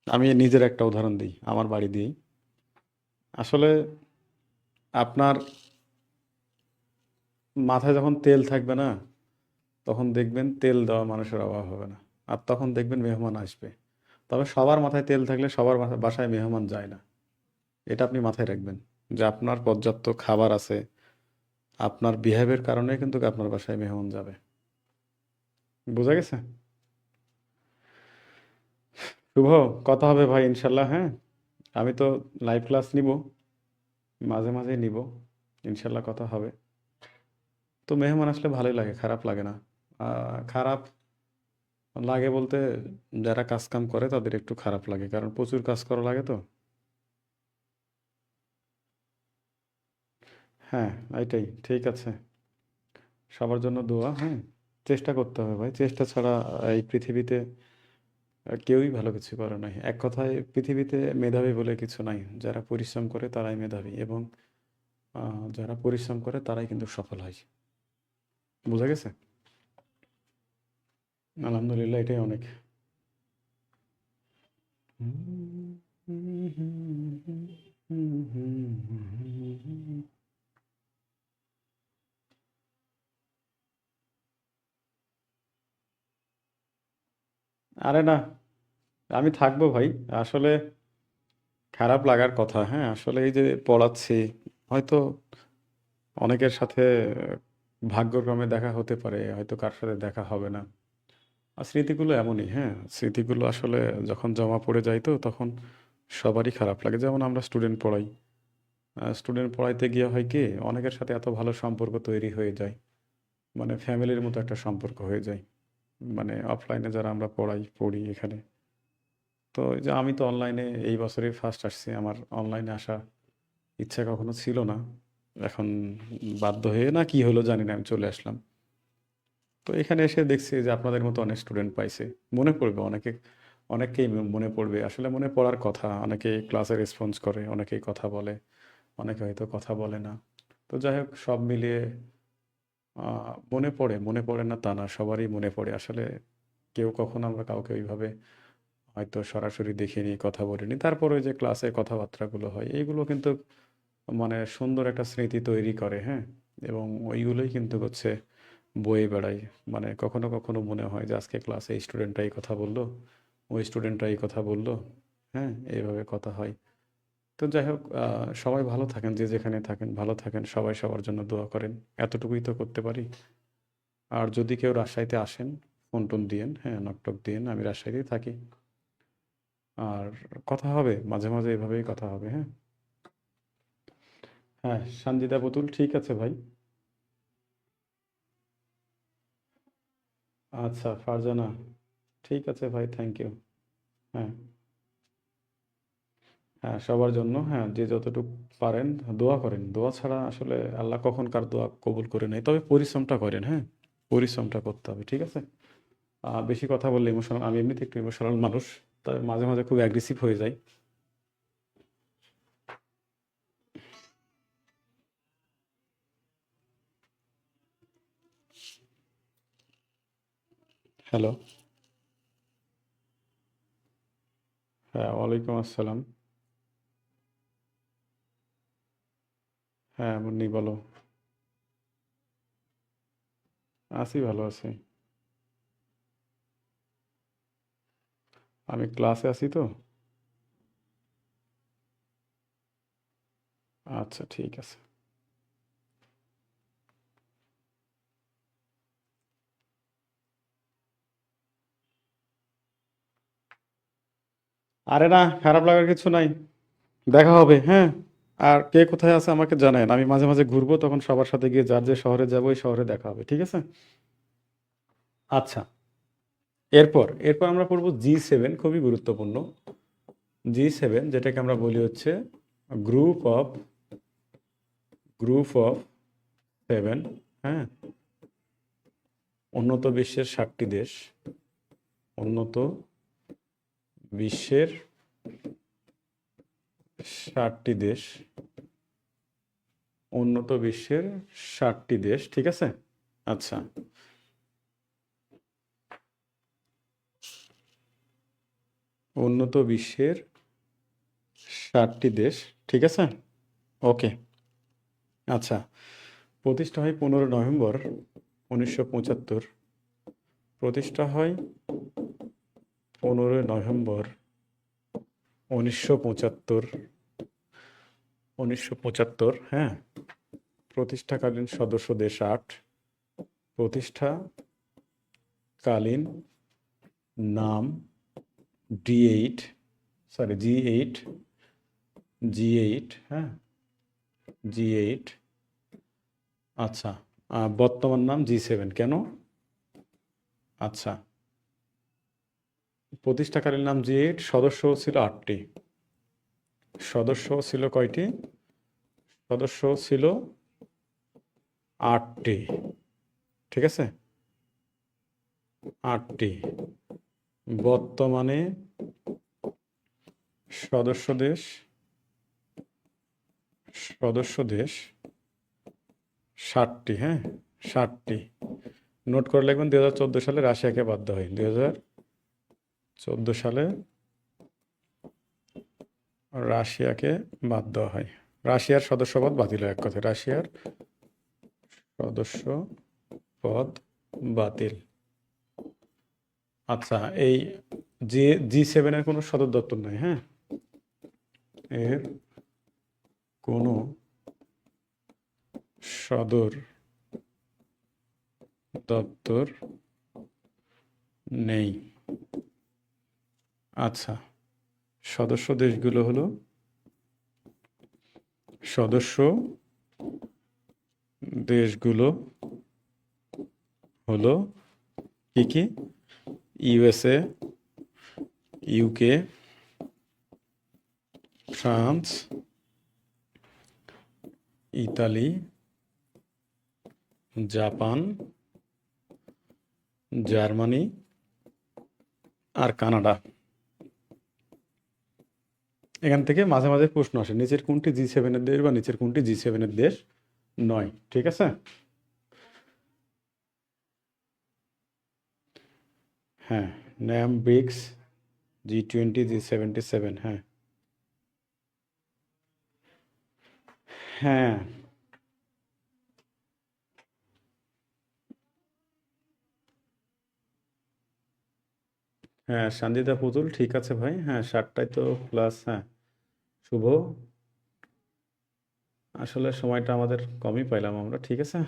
আমি নিজের একটা উদাহরণ দিই, আমার বাড়ি দিই। আসলে আপনার মাথায় যখন তেল থাকবে না, তখন দেখবেন তেল দেওয়া মানুষের অভাব হবে না। আর তখন দেখবেন মেহমান আসবে। তবে সবার মাথায় তেল থাকলে সবার বাসায় মেহমান যায় না। এটা আপনি মাথায় রাখবেন, যে আপনার পর্যাপ্ত খাবার আছে, আপনার বিহেভের কারণে কিন্তু আপনার বাসায় মেহমান যাবে। বোঝা গেছে? শুভ, কথা হবে ভাই ইনশাল্লাহ, হ্যাঁ। আমি তো লাইভ ক্লাস নিব, মাঝে মাঝে নিব, ইনশাল্লাহ কথা হবে। তো মেহমান আসলে ভালোই লাগে, খারাপ লাগে না। খারাপ লাগে বলতে যারা কাজ কাম করে তাদের একটু খারাপ লাগে, কারণ প্রচুর কাজ করা লাগে তো। হ্যাঁ, এটাই ঠিক আছে। সবার জন্য দোয়া, হ্যাঁ। চেষ্টা করতে হবে ভাই, চেষ্টা ছাড়া এই পৃথিবীতে কেউই ভালো কিছু করে নাই। এক কথায় পৃথিবীতে মেধাবী বলে কিছু নাই, যারা পরিশ্রম করে তারাই মেধাবী, এবং যারা পরিশ্রম করে তারাই কিন্তু সফল হয়। বোঝা গেছে? আলহামদুলিল্লাহ, এটাই অনেক। আরে না, আমি থাকবো ভাই। আসলে খারাপ লাগার কথা, হ্যাঁ। আসলে এই যে পড়াচ্ছি, হয়তো অনেকের সাথে ভাগ্যক্রমে দেখা হতে পারে, হয়তো কার সাথে দেখা হবে না। আর স্মৃতিগুলো এমনই, হ্যাঁ। স্মৃতিগুলো আসলে যখন জমা পড়ে যায় তো তখন সবারই খারাপ লাগে। যেমন আমরা স্টুডেন্ট পড়াই, স্টুডেন্ট পড়াইতে গিয়ে হয় কি, অনেকের সাথে এত ভালো সম্পর্ক তৈরি হয়ে যায়, মানে ফ্যামিলির মতো একটা সম্পর্ক হয়ে যায়। মানে অফলাইনে যারা আমরা পড়ি এখানে, তো এই যে আমি তো অনলাইনে এই বছরই ফার্স্ট আসছি, আমার অনলাইনে আসা ইচ্ছা কখনো ছিল না। এখন বাধ্য হয়ে না কি হলো জানি না, আমি চলে আসলাম। তো এখানে এসে দেখছি যে আপনাদের মতো অনেক স্টুডেন্ট পাইছে। মনে পড়বে অনেকে, অনেককেই মনে পড়বে, আসলে মনে পড়ার কথা। অনেকেই ক্লাসে রেসপন্স করে, অনেকেই কথা বলে, অনেকে হয়তো কথা বলে না। তো যাই হোক, সব মিলিয়ে মনে পড়ে, মনে পড়ে না তা না, সবারই মনে পড়ে আসলে। কেউ কখনো আমরা কাউকে ওইভাবে হয়তো সরাসরি দেখিনি, কথা বলিনি, তারপরে ওই যে ক্লাসে কথাবার্তাগুলো হয়, এইগুলো কিন্তু মানে সুন্দর একটা স্মৃতি তৈরি করে, হ্যাঁ। এবং ওইগুলোই কিন্তু হচ্ছে বয়ে বেড়াই। মানে কখনো কখনো মনে হয় যে আজকে ক্লাসে এই স্টুডেন্টটা এই কথা বললো, ওই স্টুডেন্টটা এই কথা বললো, হ্যাঁ, এইভাবে কথা হয়। তো যাই হোক, সবাই ভালো থাকেন, যে যেখানে থাকেন ভালো থাকেন, সবাই সবার জন্য দোয়া করেন, এতটুকুই তো করতে পারি। আর যদি কেউ রাজশাহীতে আসেন, ফোন টোন দিয়েন, হ্যাঁ, নকটক দিয়েন, আমি রাজশাহীতেই থাকি। আর কথা হবে মাঝে মাঝে, এভাবেই কথা হবে, হ্যাঁ। হ্যাঁ, সানজিদা পুতুল, ঠিক আছে ভাই। আচ্ছা, ফারজানা, ঠিক আছে ভাই, থ্যাংক ইউ। হ্যাঁ, হ্যাঁ, সবার জন্য, হ্যাঁ, যে যতটুকু পারেন দোয়া করেন। দোয়া ছাড়া আসলে আল্লাহ কখন কার দোয়া কবুল করে নেয়, তবে পরিশ্রমটা করেন, হ্যাঁ। পরিশ্রমটা করতে হবে, ঠিক আছে। বেশি কথা বললে ইমোশনাল, আমি এমনিতে একটু ইমোশনাল মানুষ, তবে মাঝে মাঝে খুব অ্যাগ্রেসিভ হয়ে যায়। হ্যালো। হ্যাঁ, ওয়ালাইকুম আসসালাম। হ্যাঁ মুন্নি, বলো। আছি, ভালো আছি। আমি ক্লাসে আছি তো। আচ্ছা, ঠিক আছে। আরে না, খারাপ লাগার কিছু নাই। দেখা হবে, হ্যাঁ। আর কে কোথায় আছে আমাকে জানায়েন, আমি মাঝে মাঝে ঘুরবো, তখন সবার সাথে গিয়ে যার যে শহরে যাবো ওই শহরে দেখা হবে, ঠিক আছে। আচ্ছা, এরপর এরপর আমরা পড়বো G7, খুবই গুরুত্বপূর্ণ। G7, যেটাকে আমরা বলি হচ্ছে গ্রুপ অফ গ্রুপ অফ 7, হ্যাঁ। উন্নত বিশ্বের 7টি দেশ, উন্নত বিশ্বের 7টি দেশ, উন্নত বিশ্বের 7টি দেশ, ঠিক আছে। আচ্ছা, উন্নত বিশ্বের 7টি দেশ, ঠিক আছে। ওকে। আচ্ছা, প্রতিষ্ঠা হয় 15 নভেম্বর 1975। প্রতিষ্ঠা হয় 15 নভেম্বর 1975। 1975, হ্যাঁ। প্রতিষ্ঠাকালীন সদস্য দেশ 8। প্রতিষ্ঠাকালীন কালীন নাম D8 সরি G8 হ্যাঁ G8 আচ্ছা বর্তমান নাম G7 কেন আচ্ছা প্রতিষ্ঠাকালীন নাম G8 সদস্য ছিল 8টি সদস্য ছিল কয়টি সদস্য ছিল 8টি ঠিক আছে 8টি বর্তমানে সদস্য দেশ 60টি হ্যাঁ 60টি নোট করে লিখবেন 2014 সালে রাশিয়াকে বাদ দেওয়া হয় 2014 সালে রাশিয়াকে বাদ দেওয়া হয় রাশিয়ার সদস্যপদ বাতিল হয় এক কথায় রাশিয়ার সদস্যপদ বাতিল আচ্ছা এই G7 কোনো সদর দপ্তর নাই হ্যাঁ এর কোনো সদর দপ্তর নেই আচ্ছা সদস্য দেশগুলো হলো কি USA UK France Italy Japan Germany আর কানাডা এখান থেকে মাঝে মাঝে প্রশ্ন আসে নিচের কোনটি G7 দেশ বা নিচের কোনটি G7 দেশ নয় ঠিক আছে হ্যাঁ NAM ব্রিক্স G20 G77 হ্যাঁ হ্যাঁ হ্যাঁ সঞ্জিতা পুতুল ঠিক আছে ভাই হ্যাঁ 7টায় তো ক্লাস হ্যাঁ শুভ আসলে সময়টা আমাদের কমই পাইলাম আমরা ঠিক আছে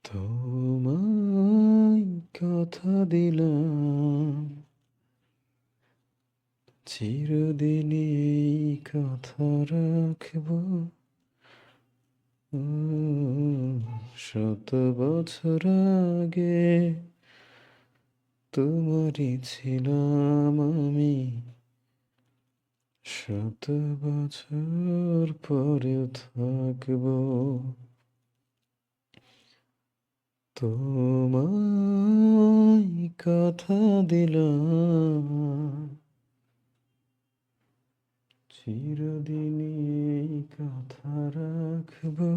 তোমায় কথা দিলাম চিরদিন এই কথা রাখবো 100 বছর আগে তোমারই ছিলাম আমি 100 বছর পরেও থাকবো তোমায় কথা দিলাম চিরদিন এই কথা রাখবো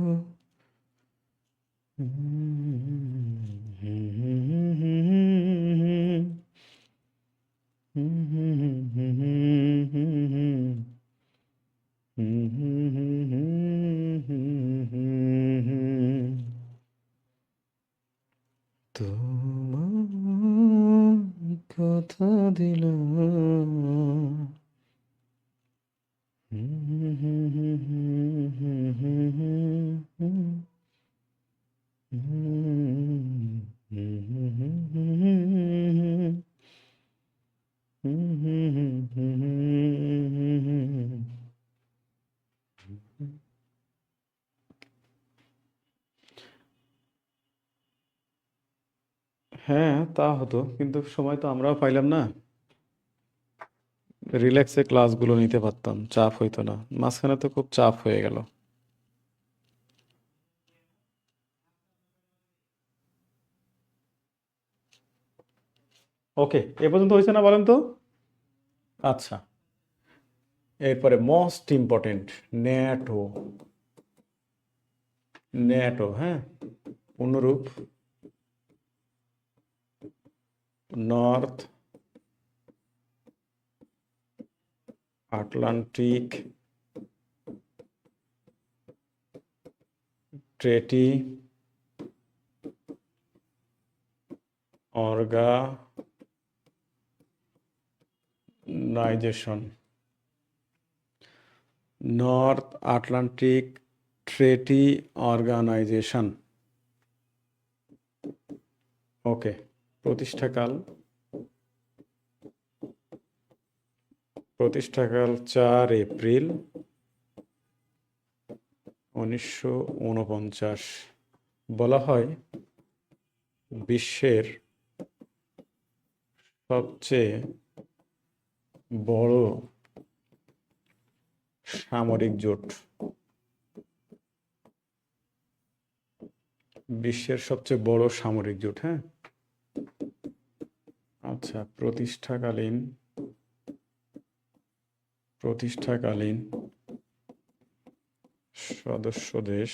তোমায় কথা দিলাম হ্যাঁ তা হতো কিন্তু সময় তো আমরাও পাইলাম না রিল্যাক্সে ক্লাসগুলো নিতে পারতাম চাপ হইতো না মাঝখানে তো খুব চাপ হয়ে গেল ওকে এ পর্যন্ত হয়েছে না বলেন তো আচ্ছা এরপরে মোস্ট ইম্পর্টেন্ট ন্যাটো ন্যাটো হ্যাঁ অনুরূপ North Atlantic Treaty Organisation, North Atlantic Treaty Organisation. Okay, প্রতিষ্ঠাকাল 4 এপ্রিল 1949। বলা হয় বিশ্বের সবচেয়ে বড় সামরিক জোট। বিশ্বের সবচেয়ে বড় সামরিক জোট, হ্যাঁ। আচ্ছা, প্রতিষ্ঠাকালীন সদস্য দেশ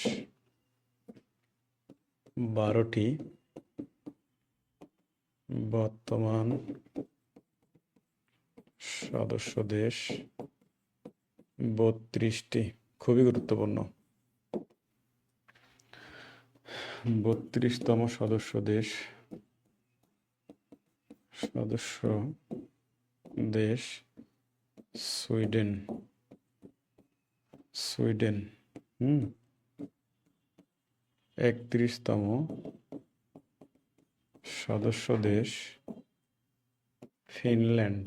12টি, বর্তমান সদস্য দেশ 32টি। খুবই গুরুত্বপূর্ণ। 32তম সদস্য দেশ সুইডেন। 31তম সদস্য দেশ ফিনল্যান্ড।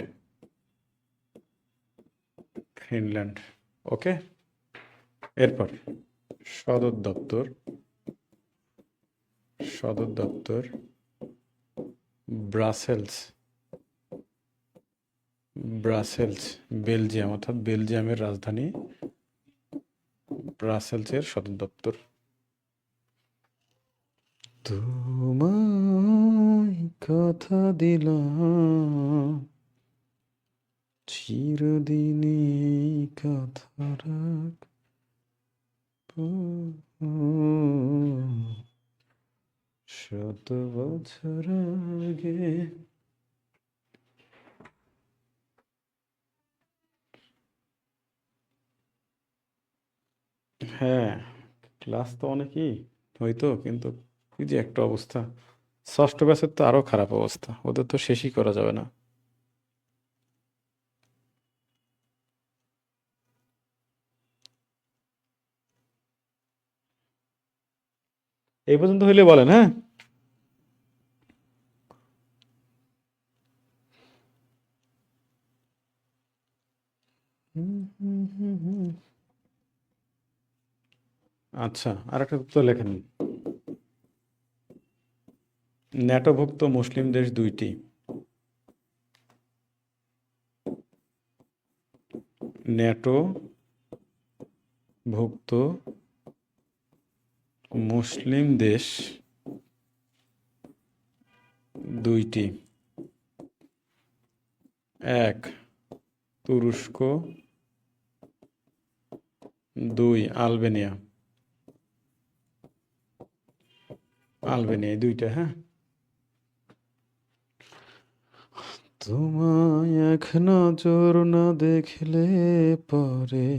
ওকে, এরপর সদর দপ্তর ব্রাসেলস, বেলজিয়াম, অর্থাৎ বেলজিয়ামের রাজধানী ব্রাসেলসের সদর দপ্তর। তোমায় কথা দিলাম চিরদিনই কথা রাখবো, 100 বছর আগে। হ্যাঁ, ক্লাস তো অনেকই হইতো, কিন্তু কি যে একটা অবস্থা। ষষ্ঠ ব্যাচের তো আরো খারাপ অবস্থা, ওদের তো শেষই করা যাবে না। এই পর্যন্ত হইলে বলেন, হ্যাঁ। আচ্ছা, আর একটা উত্তর লেখেন। ন্যাটোভুক্ত মুসলিম দেশ 2টি। ন্যাটোভুক্ত মুসলিম দেশ 2টি। 1 তুরস্ক, 2 আলবেনিয়া। এই 2টা, হ্যাঁ। তোমায় এক নজর না দেখলে পরে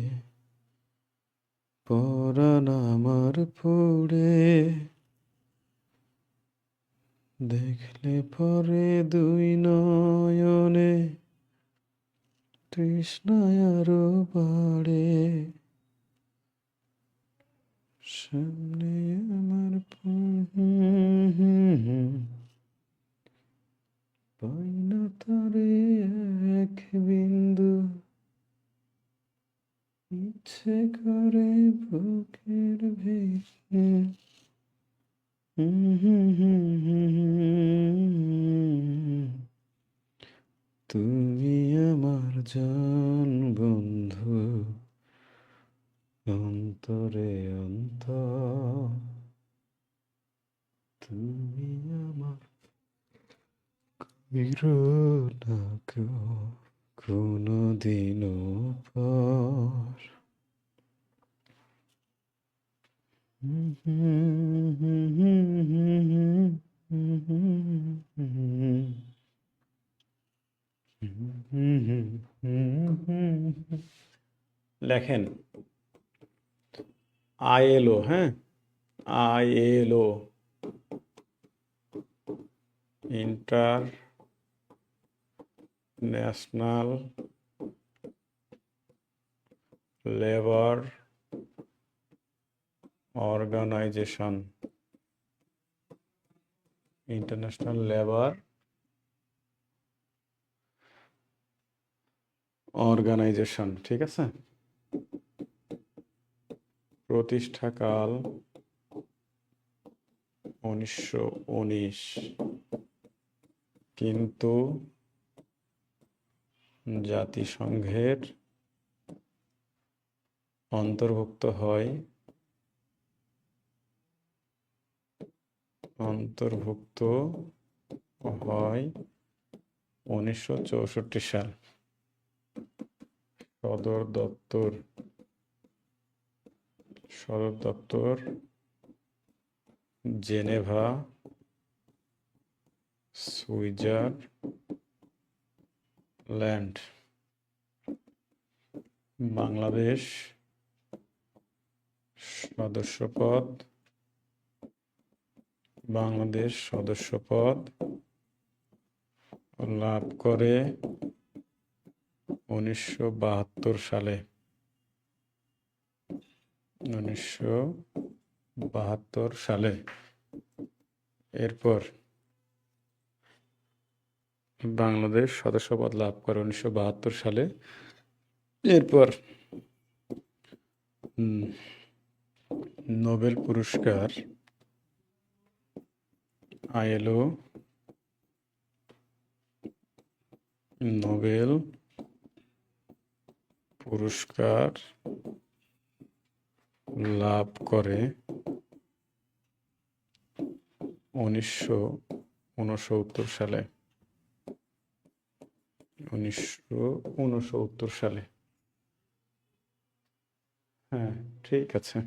পরাণ আমার পুড়ে, দেখলে পরে 2 নয়নে তৃষ্ণায় আরো বাড়ে, সামনে আমার পাই না তারে এক বিন্দু, ইচ্ছে করে বুকের ভেঙে। তুমি আমার জান বন্ধু, অন্তরে অন্তর, তুমি আমার না কোনদিনও পর। লেখেন ILO, হ্যাঁ, ILO, international labour organisation, international labour organisation, ঠিক আছে। প্রতিষ্ঠাকাল 1919, কিন্তু জাতিসংঘের অন্তর্ভুক্ত হয় 1964 সাল। সদর দপ্তর জেনেভা, সুইজারল্যান্ড। বাংলাদেশ সদস্যপদ লাভ করে 1972 সালে। 1972 সালে। এরপর বাংলাদেশ সদস্যপদ লাভ করে 1972 সালে। এরপর নোবেল পুরস্কার, ILO নোবেল পুরস্কার লাভ করে 1969 সালে। 1969 সালে। হ্যাঁ, ঠিক আছে।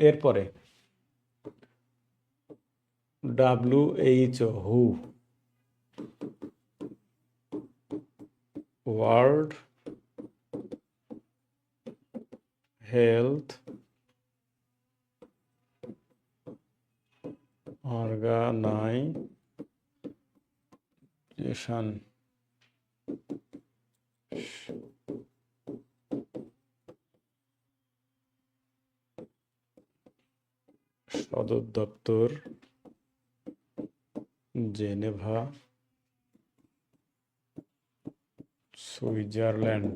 এরপরে WHO, ওয়ার্ল্ড হেলথ অর্গানাইজেশন সদর দপ্তর জেনেভা, সুইজারল্যান্ড।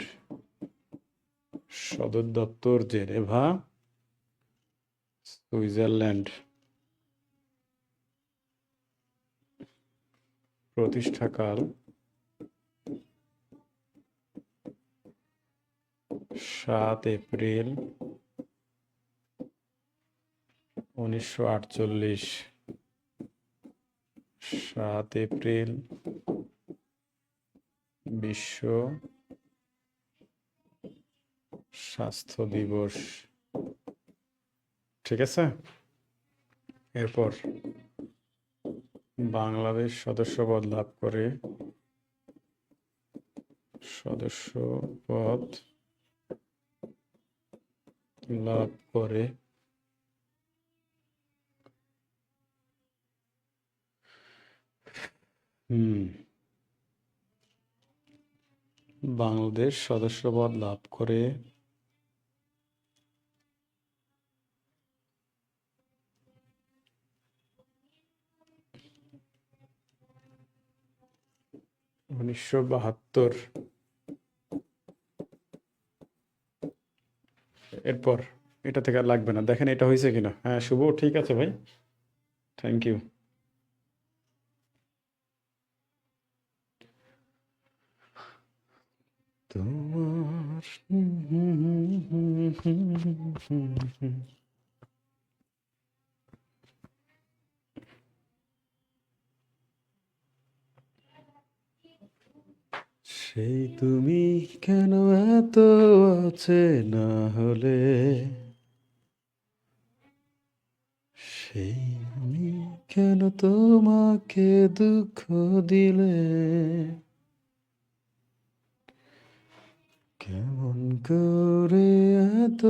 সদর দপ্তর জেনেভা, সুইজারল্যান্ড। প্রতিষ্ঠাকাল 7 এপ্রিল 1948। 7 এপ্রিল বিশ্ব স্বাস্থ্য দিবস, ঠিক আছে। এরপর বাংলাদেশ সদস্যপদ লাভ করে বাংলাদেশ সদস্যপদ লাভ করে 1972। এরপর এটা থেকে আর লাগবে না, দেখেন এটা হয়েছে কিনা। হ্যাঁ শুভ, ঠিক আছে ভাই, থ্যাংক ইউ। তোমার সেই তুমি কেন এত অচেনা হলে, সেই আমি কেন তোমাকে দুঃখ দিলে, কেমন করে এত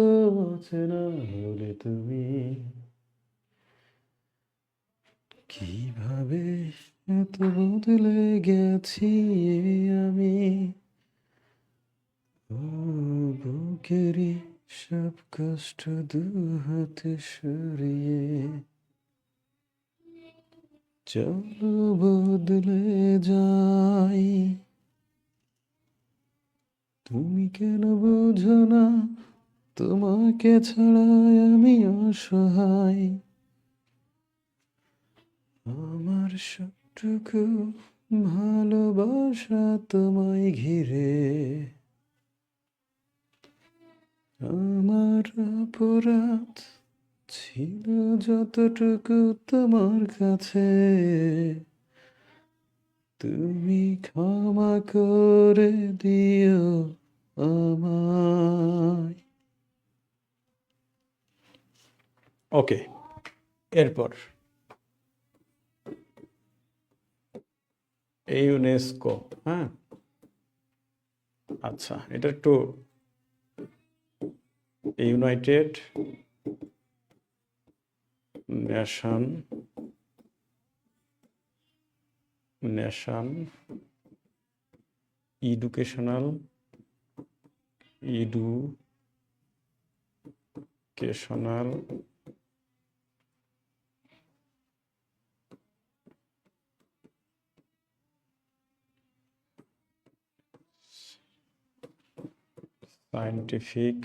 অচেনা হলে তুমি, কিভাবে এত বদলে গেছি আমি, ও বুকেরই সব কষ্ট দু হাতে সরিয়ে চলো বদলে যাই। তুমি কেন বোঝো না তোমাকে ছাড়াই আমি অসহায়, আমার সবটুকু ভালোবাসা তোমায় ঘিরে, আমার অপরাধ ছিল যতটুকু তোমার কাছে, তুমি ক্ষমা করে দিও আমায়। ওকে, এরপর ইউনেস্কো। হ্যাঁ আচ্ছা, এটা একটু United Nation Educational Scientific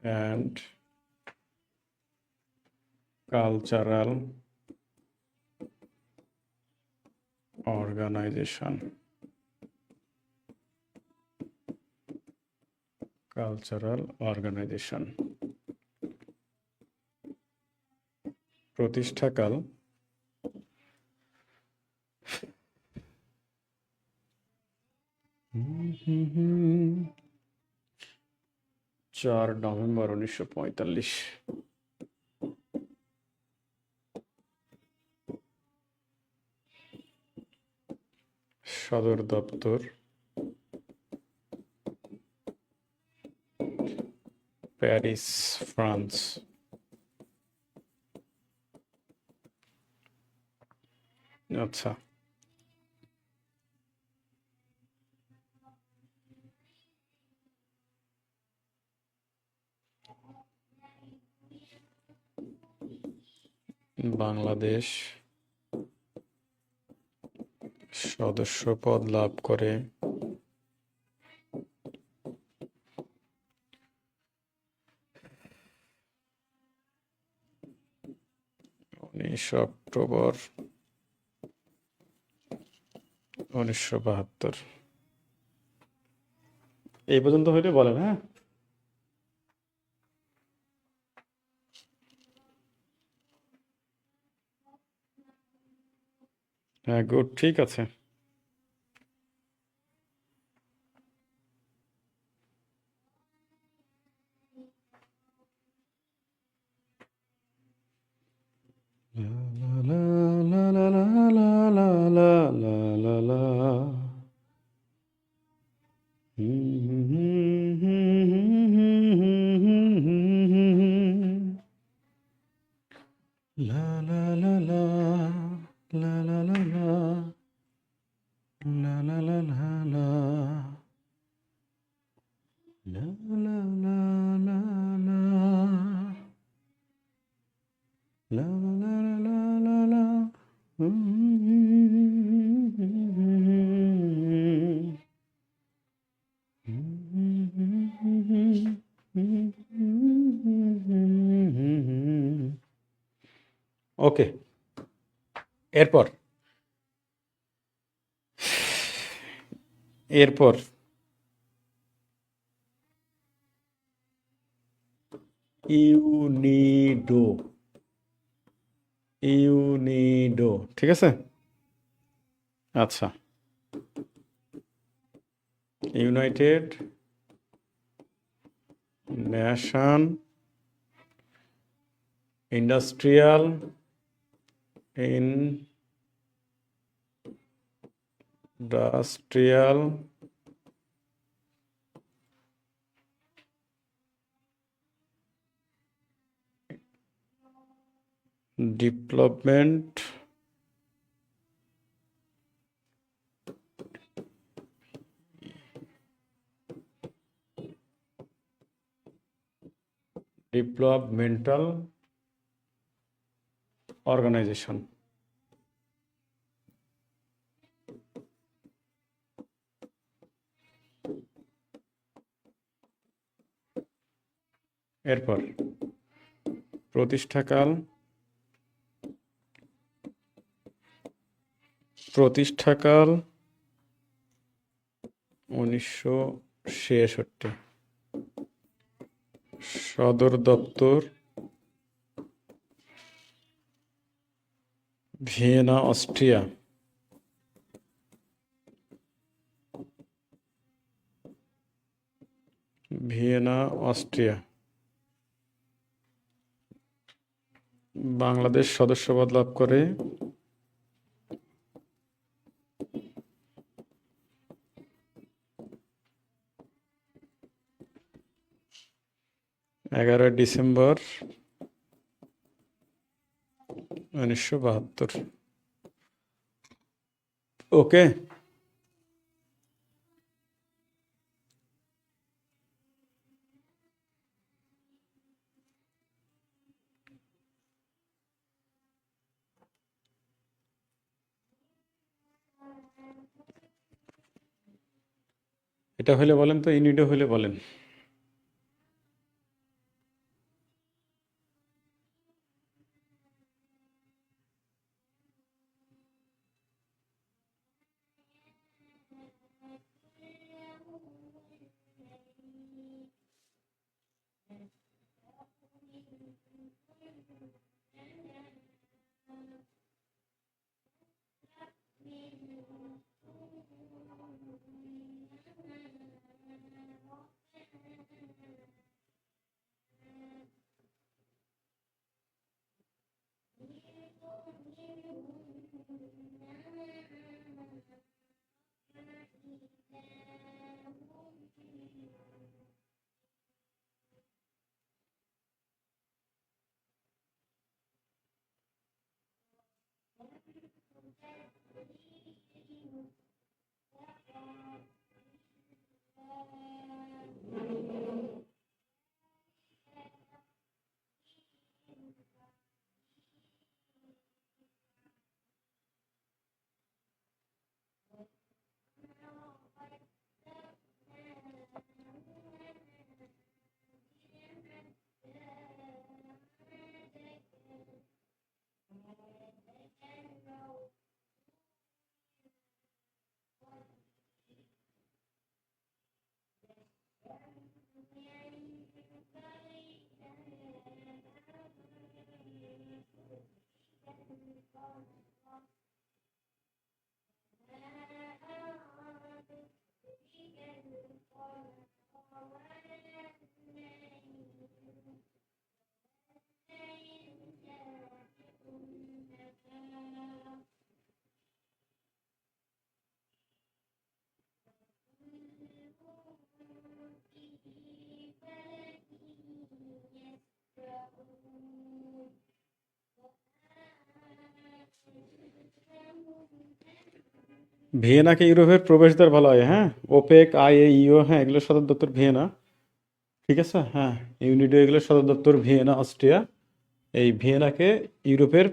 and Cultural Organisation, প্রতিষ্ঠাকাল 4 নভেম্বর 1945। সদর দপ্তর প্যারিস, ফ্রান্স। আচ্ছা, বাংলাদেশ সদস্যপদ লাভ করে 19 অক্টোবর 1972। এই পর্যন্ত হইলে বলেন। হ্যাঁ হ্যাঁ গুড, ঠিক আছে। লা লা লা লা লা লা লা লা লা লা। লা লা লা লা লা লা লা লা। ওকে, এরপর এরপর ইউনিডো, ইউনিডো, ঠিক আছে। আচ্ছা, united nation industrial industrial development developmental organisation. এরপর প্রতিষ্ঠাকাল, প্রতিষ্ঠাকাল 1966, সদর দপ্তর Vienna, Austria. Vienna, Austria. Bangladesh সদস্যপদ লাভ করে 11 ডিসেম্বর 1972। ওকে, এটা হলে বলেন তো, ইউনিডো হলে বলেন। ভিয়েনাকে ইউরোপের প্রবেশদ্বার বলা হয়, হ্যাঁ। ওপেক, আইএইও, হ্যাঁ, এগুলোর সদর দপ্তর ভিয়েনা, ঠিক আছে। হ্যাঁ, ইউনিডো এগুলোর সদর দপ্তর ভিয়েনা, অস্ট্রিয়া। এই ভিয়েনাকে ইউরোপের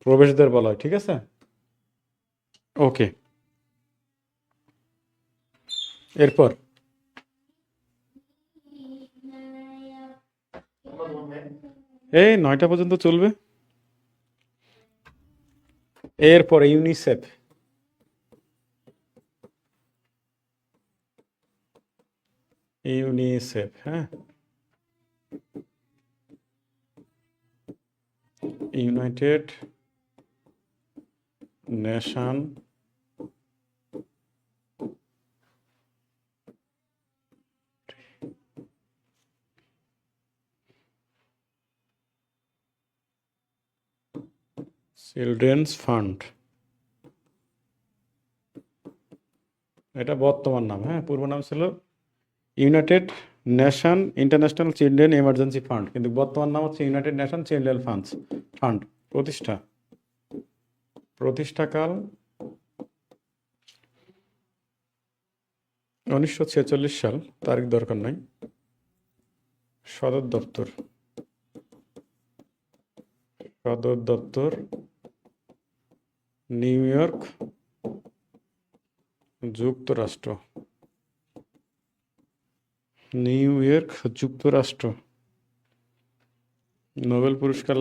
প্রবেশদ্বার বলা হয়, ঠিক আছে। ওকে, এরপর এই 9টা পর্যন্ত চলবে। এরপরে ইউনিসেফ। ইউনিসেফ, হ্যাঁ। ইউনাইটেড নেশন চিলড্রেন্স ফান্ড, এটা বর্তমান নাম, হ্যাঁ। পূর্ব নাম ছিল United nation international children emergency fund, কিন্তু বর্তমান নাম হচ্ছে ইউনাইটেড নেশন চিলড্রেন ফান্ড। প্রতিষ্ঠাকাল 1946 সাল, তারিখ দরকার নাই। সদর দপ্তর নিউ ইয়র্ক, যুক্তরাষ্ট্র। নোবেল পুরস্কার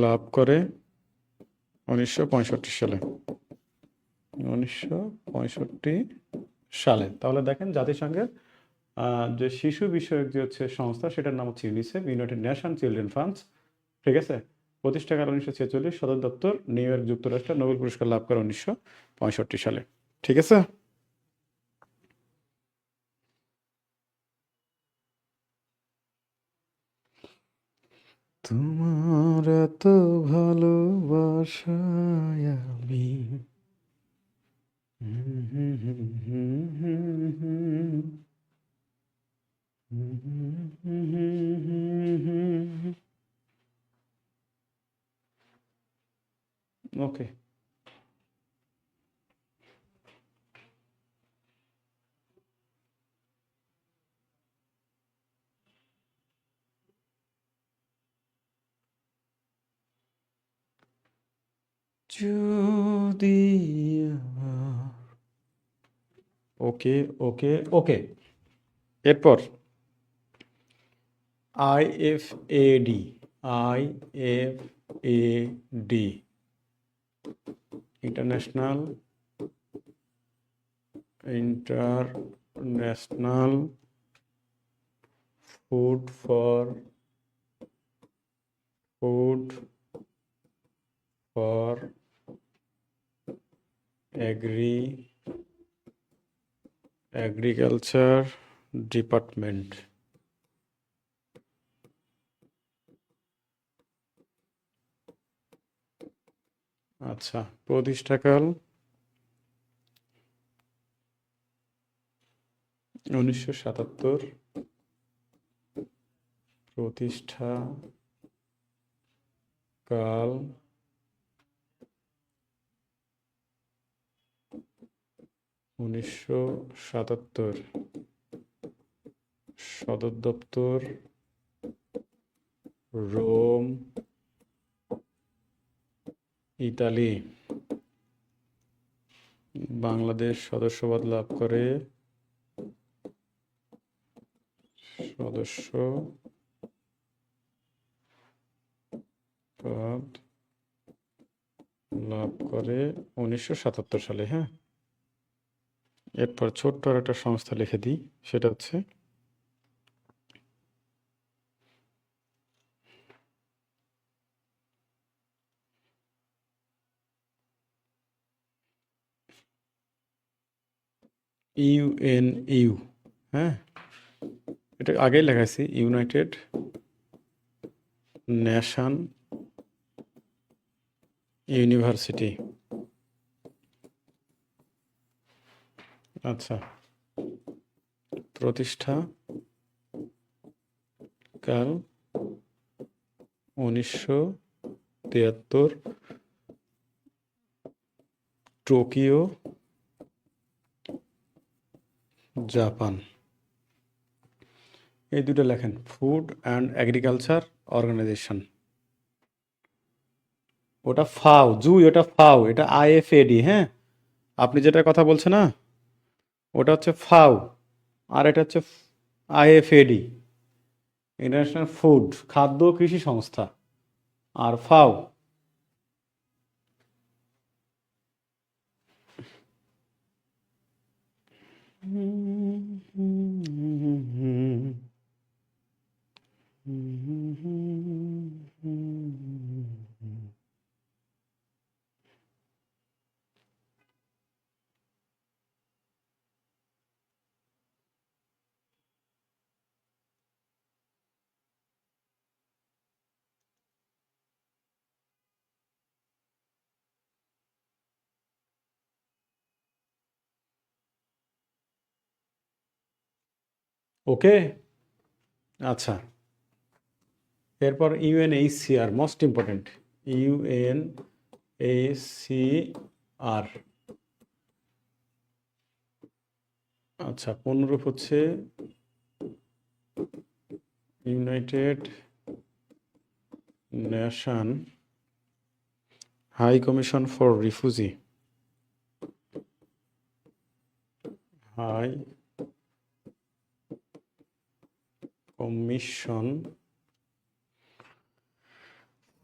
লাভ করে 1965 সালে। তাহলে দেখেন জাতিসংঘের যে শিশু বিষয়ক যে হচ্ছে সংস্থা, সেটার নাম হচ্ছে UNICEF, United nation children funds, ঠিক আছে। প্রতিষ্ঠাকাল 1946, সদর দপ্তর নিউ ইয়র্ক, যুক্তরাষ্ট্র। নোবেল পুরস্কার লাভ করে 1965 সালে, ঠিক আছে। তোমার এত ভালোবাসায় আমি ওকে। যদি ওকে ওকে ওকে। এরপর IFAD, international food for agriculture department. আচ্ছা, প্রতিষ্ঠাকাল 1977। প্রতিষ্ঠাকাল 1977। সদর দপ্তর রোম, ইতালি। বাংলাদেশ সদস্যপদ লাভ করে পদ লাভ করে 1977 সালে, হ্যাঁ। এরপর ছোট্ট আর একটা সংস্থা লিখে দিই, সেটা হচ্ছে ইউএনইউ, হ্যাঁ। এটা আগেই লেখাইছি, ইউনাইটেড নেশন ইউনিভার্সিটি। আচ্ছা, প্রতিষ্ঠা কাল 1973, টোকিও, জাপান। এই দুটো লেখেন, ফুড অ্যান্ড এগ্রিকালচার অর্গানাইজেশন। ওটা ফাও, ওটা ফাও, এটা আইএফএডি, হ্যাঁ। আপনি যেটার কথা বলছেন না, ওটা হচ্ছে ফাও, আর এটা হচ্ছে আইএফএডি, ইন্টারন্যাশনাল ফুড খাদ্য ও কৃষি সংস্থা। আর ফাও, ওকে। আচ্ছা, এরপর ইউএনএইচসিআর, মোস্ট ইম্পর্টেন্ট। ইউএনএইচসিআর, আচ্ছা, পূর্ণরূপ হচ্ছে united nation high commission for refugee. High commission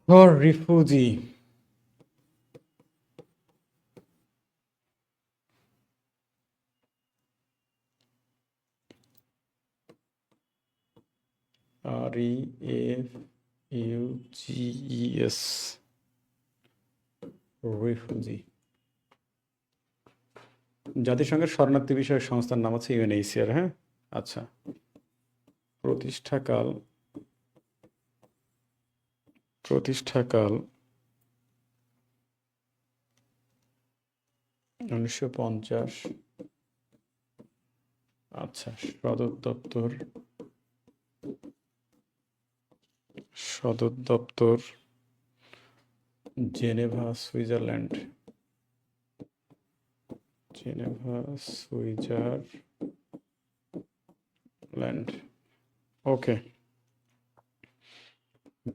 for refugee. REFUGES, refugee. জাতিসংঘের শরণার্থী বিষয়ক সংস্থার নাম হচ্ছে ইউএনএইচসিআর। হ্যাঁ, আচ্ছা। প্রতিষ্ঠাকাল 1950। আচ্ছা, সদর দপ্তর জেনেভা, সুইজারল্যান্ড। ওকে।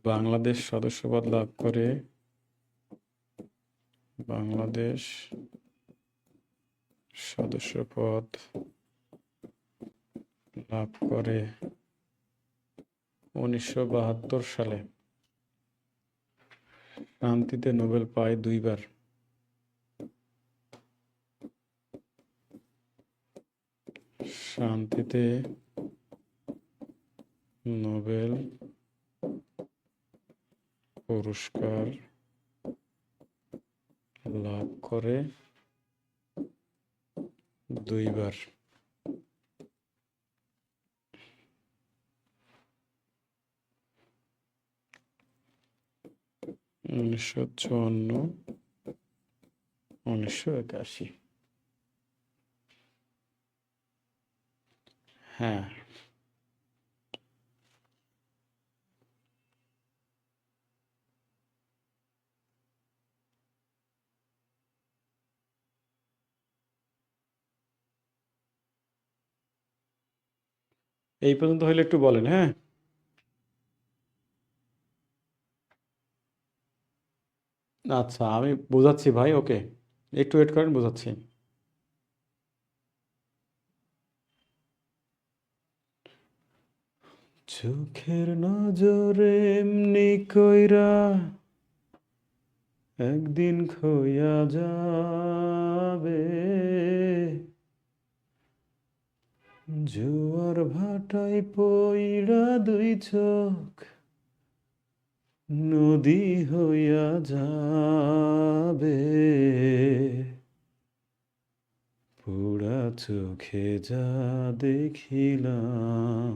বাংলাদেশ সদস্যপদ লাভ করে 1972 সালে। শান্তিতে নোবেল পায় 2বার। শান্তিতে নোবেল পুরস্কার লাভ করে 2বার। 1954, 1981। হ্যাঁ, এই পর্যন্ত হইলে একটু বলেন। হ্যাঁ, আচ্ছা, আমি বোঝাচ্ছি ভাই। ওকে, একটু ওয়েট করেন, বোঝাচ্ছি। চোখের নজরে এমনি কইরা একদিন খইয়া যাবে, জোয়ার ভাটায় পইড়া 2 চোখ নদী হইয়া যাবে, পোড়া চোখে যা দেখিলাম।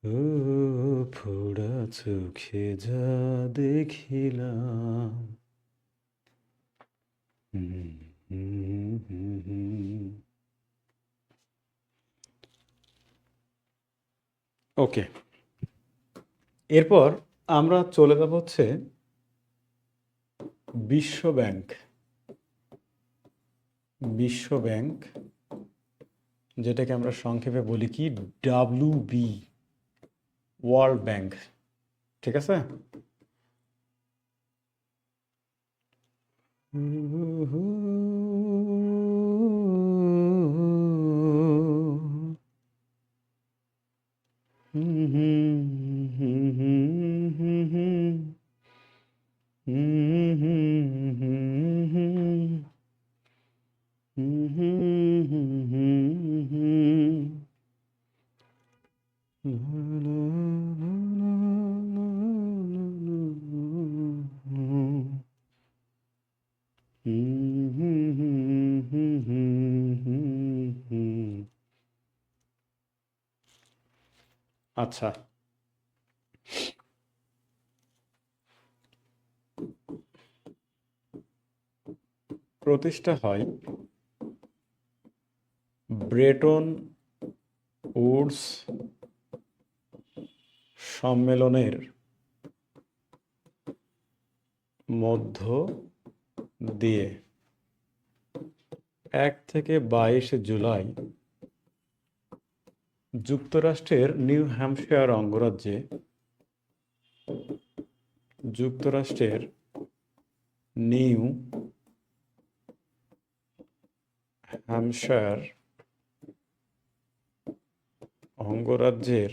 ও পোড়া চোখে যা দেখিলাম। ওকে, এরপর আমরা চলে যাব হচ্ছে বিশ্ব ব্যাংক, যেটাকে আমরা সংক্ষেপে বলি কি WB, ওয়ার্ল্ড ব্যাংক। ঠিক আছে। আচ্ছা, প্রতিষ্ঠা হয় ব্রেটন উডস সম্মেলনের মধ্য দিয়ে 1 থেকে 22 জুলাই যুক্তরাষ্ট্রের নিউ হ্যাম্পশায়ার অঙ্গরাজ্যে যুক্তরাষ্ট্রের নিউ হ্যাম্পশায়ার অঙ্গরাজ্যের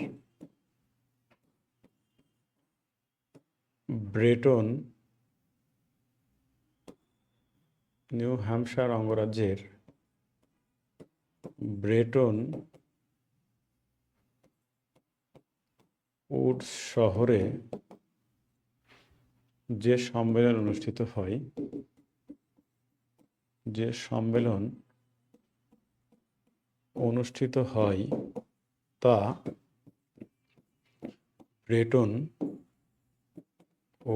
ব্রেটন নিউ হ্যাম্পশায়ার অঙ্গরাজ্যের ব্রেটন উডস শহরে যে সম্মেলন অনুষ্ঠিত হয় তা ব্রেটন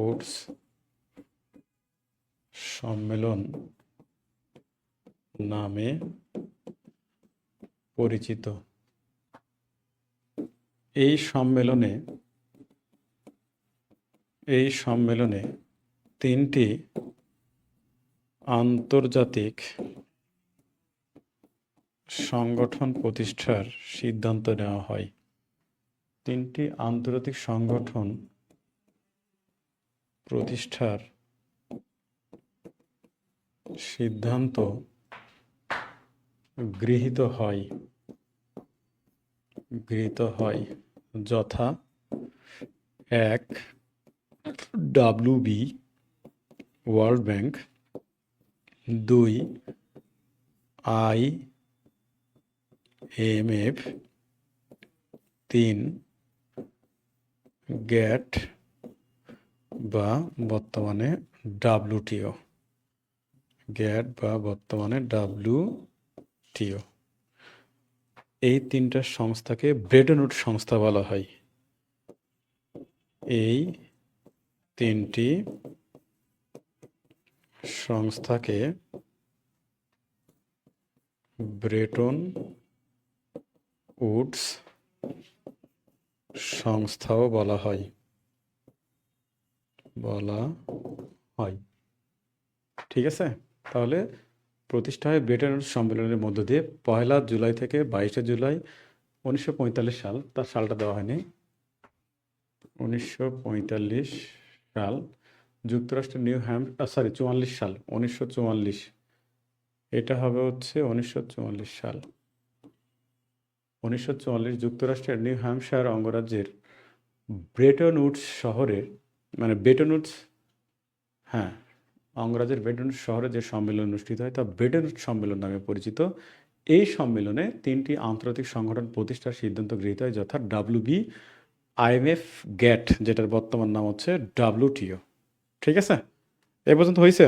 উডস সম্মেলন নামে পরিচিত। এই সম্মেলনে 3টি আন্তর্জাতিক সংগঠন প্রতিষ্ঠার সিদ্ধান্ত নেওয়া হয়। 3টি আন্তর্জাতিক সংগঠন প্রতিষ্ঠার সিদ্ধান্ত গৃহীত হয় যথা 1 WB ওয়ার্ল্ড ব্যাংক, 2 IMF, 3 গ্যাট বা বর্তমানে WTO। এই 3টা সংস্থাকে ব্রেটন উডস সংস্থা বলা হয়। এই 3টি সংস্থাকে ব্রেটন উডস সংস্থাও বলা হয়। ঠিক আছে, তাহলে প্রতিষ্ঠা হয় ব্রেটন উডস সম্মেলনের মধ্য দিয়ে 1 জুলাই থেকে 22 জুলাই 1945 সাল, তার সালটা দেওয়া হয়নি, 1945 সাল যুক্তরাষ্ট্রের নিউ 44 সাল, 1944, এটা হবে হচ্ছে 1944 সাল। 1944 যুক্তরাষ্ট্রের নিউ হ্যাম্পশায়ার অঙ্গরাজ্যের ব্রেটন উডস শহরের অঙ্গরাজ্যের ব্রেটন উডস শহরে যে সম্মেলন অনুষ্ঠিত হয় তা ব্রেটন উডস সম্মেলন নামে পরিচিত। এই সম্মেলনে 3টি আন্তর্জাতিক সংগঠন প্রতিষ্ঠার সিদ্ধান্ত গৃহীত হয় যথা WB, IMF, গ্যাট, যেটার বর্তমান নাম হচ্ছে WTO। ঠিক আছে, এ পর্যন্ত হয়েছে?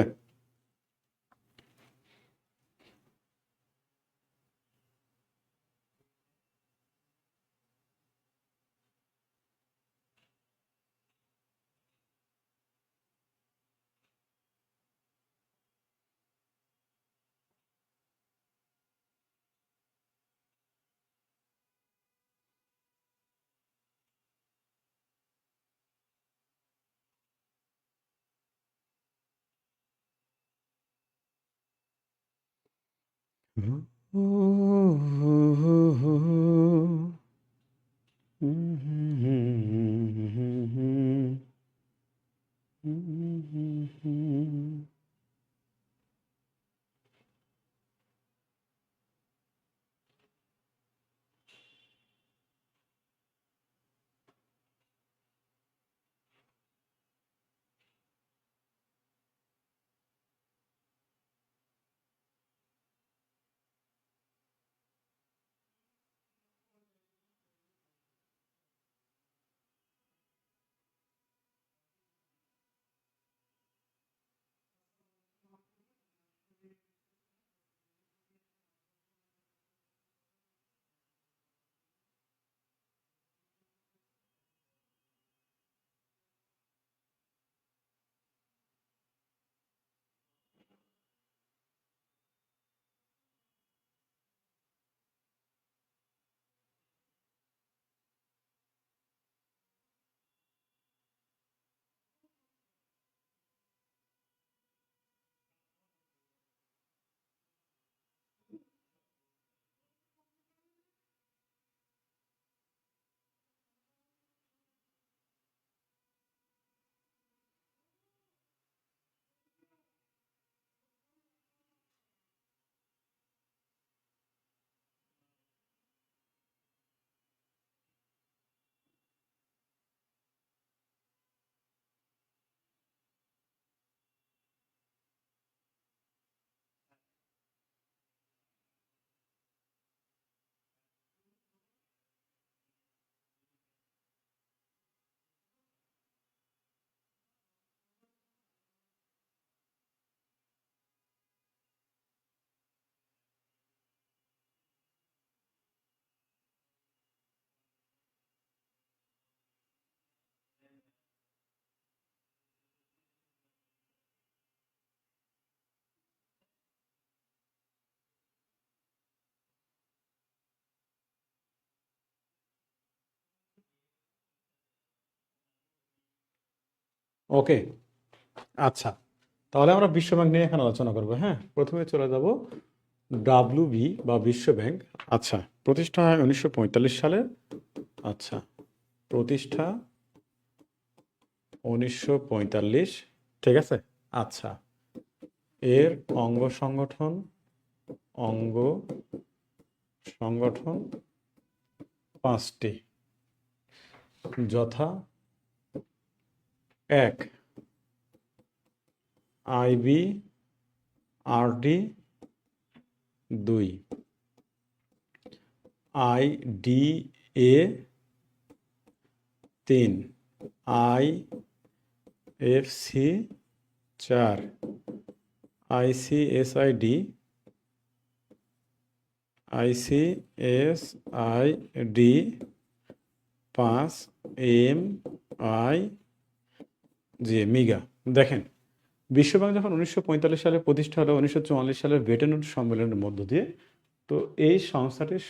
ওকে। আচ্ছা, তাহলে আমরা বিশ্বব্যাংক নিয়ে এখানে আলোচনা করবো। হ্যাঁ, প্রথমে চলে যাব ডাব্লিউবি বা বিশ্বব্যাংক। আচ্ছা, প্রতিষ্ঠা হয় 1945 সালে। আচ্ছা, প্রতিষ্ঠা 1945, ঠিক আছে। আচ্ছা, এর অঙ্গ সংগঠন 5টি, যথা: এক, IB RD; 2, IDA; 3, IFC; 4, ICSID; 5, MIGA. দেখেন, বিশ্বব্যাংক যখন 1945 সালে প্রতিষ্ঠা হলো, 1944 সালের ব্রেটন উডস সম্মেলনের মধ্য দিয়ে, তো এই সংস্থাটির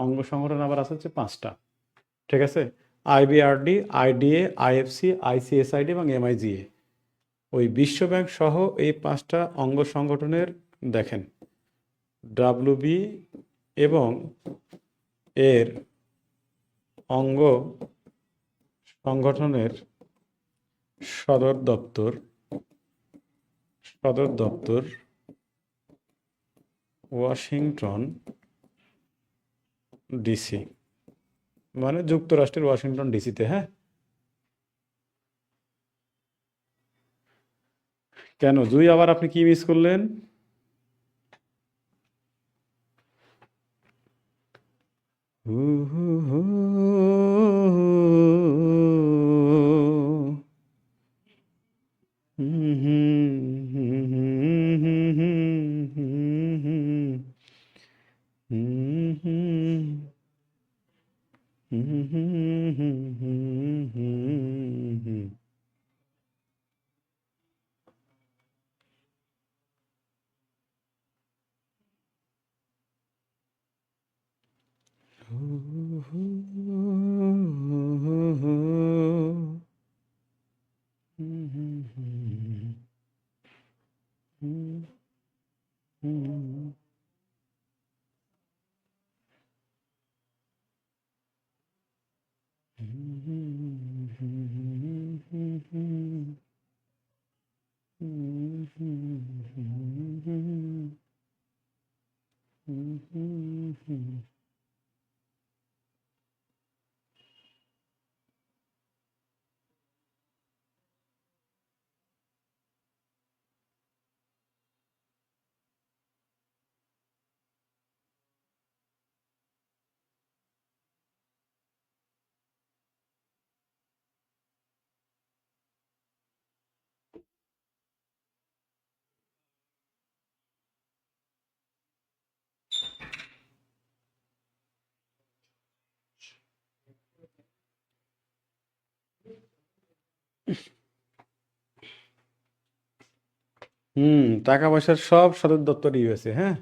অঙ্গ সংগঠন আবার আছে হচ্ছে 5টা, ঠিক আছে। আইবিআরডি, আইডিএ, আইএফসি, আইসিএসআইডি এবং এমআইজিএ। ওই বিশ্বব্যাংক সহ এই 5টা অঙ্গ সংগঠনের, দেখেন, ডাব্লিউবি এবং এর অঙ্গ সংগঠনের সদর দপ্তর ওয়াশিংটন ডিসি, মানে যুক্তরাষ্ট্রের ওয়াশিংটন ডিসিতে। হ্যাঁ, কেন জুই, আবার আপনি কি মিস করলেন? হু হু হু। হুম হুম হুম হুম হুম হুম হুম হুম হুম হুম হুম হুম হুম। টাকা পয়সার সব সদর দপ্তর ইউএসএ। হ্যাঁ,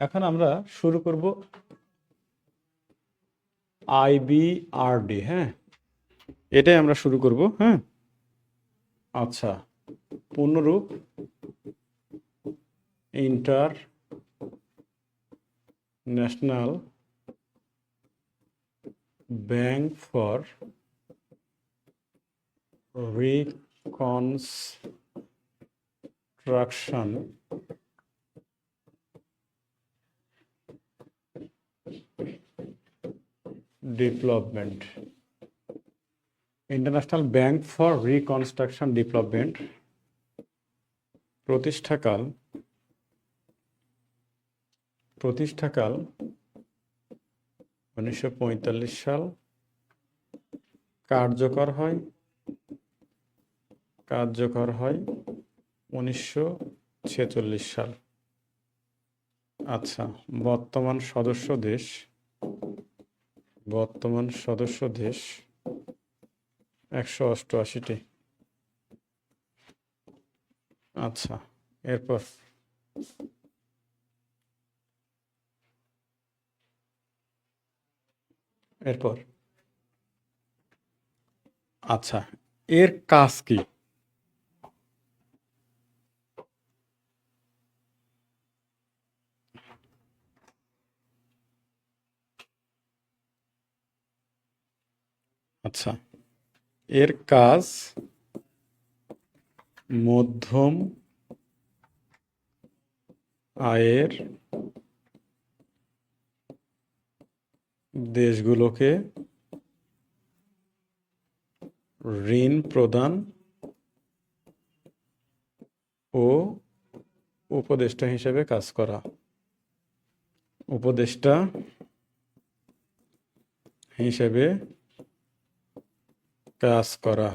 এখন আমরা শুরু করব আইবিআরডি। হ্যাঁ, এটাই আমরা শুরু করব। হ্যাঁ, আচ্ছা, পূর্ণরূপ International Bank for Reconstruction Development. International Bank for Reconstruction Development প্রতিষ্ঠাকাল 1945 সাল। কার্যকর হয় 1946 সাল। আচ্ছা, বর্তমান সদস্য দেশ 188টি। আচ্ছা, এরপর আচ্ছা, এর কাজ কি? আচ্ছা, এর কাজ মধ্যম আয়ের দেশগুলোকে ঋণ প্রদান ও উপদেষ্টা হিসেবে কাজ করা। উপদেষ্টা হিসেবে কাজ করা।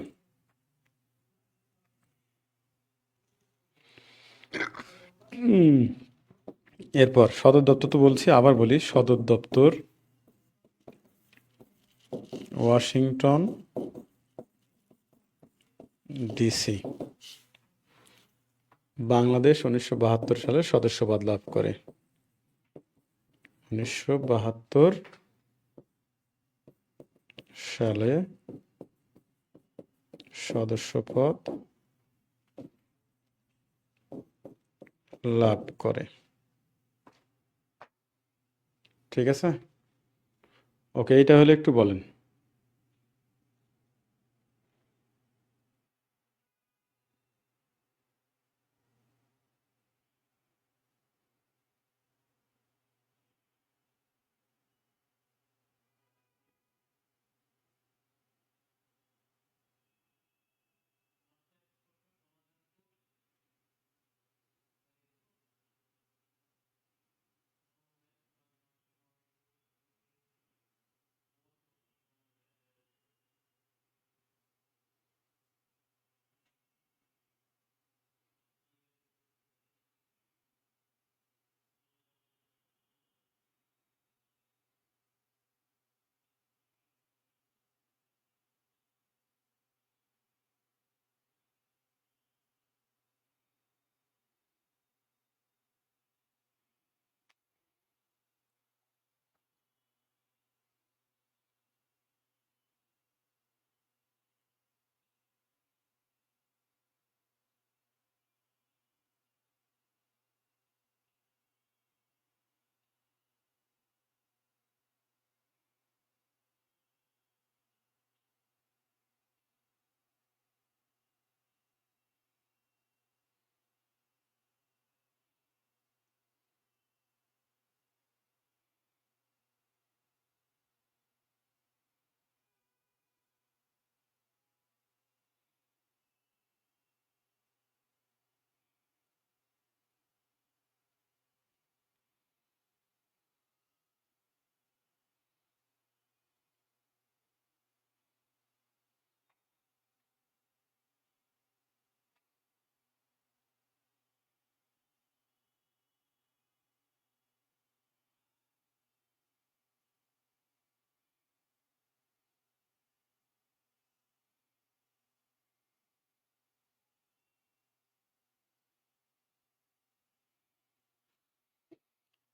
এরপর সদর দপ্তর তো বলছি, আবার বলি, সদর দপ্তর ওয়াশিংটন ডিসি। বাংলাদেশ 1972 সালে সদস্যপদ লাভ করে। 1972 সালে সদস্যপদ লাভ করে। ঠিক আছে, ওকে, এইটা হলে একটু বলেন।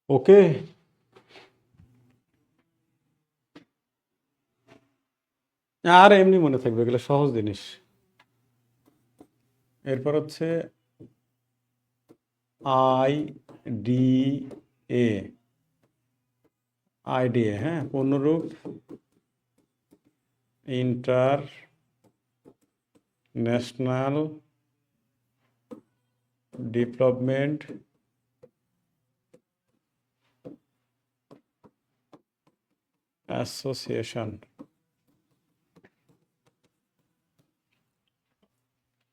ওকে, আর এমনি মনে থাকবে, এগুলো সহজ জিনিস। এরপর হচ্ছে আইডিএ। আইডিএ, হ্যাঁ, পূর্ণরূপ International Development Association.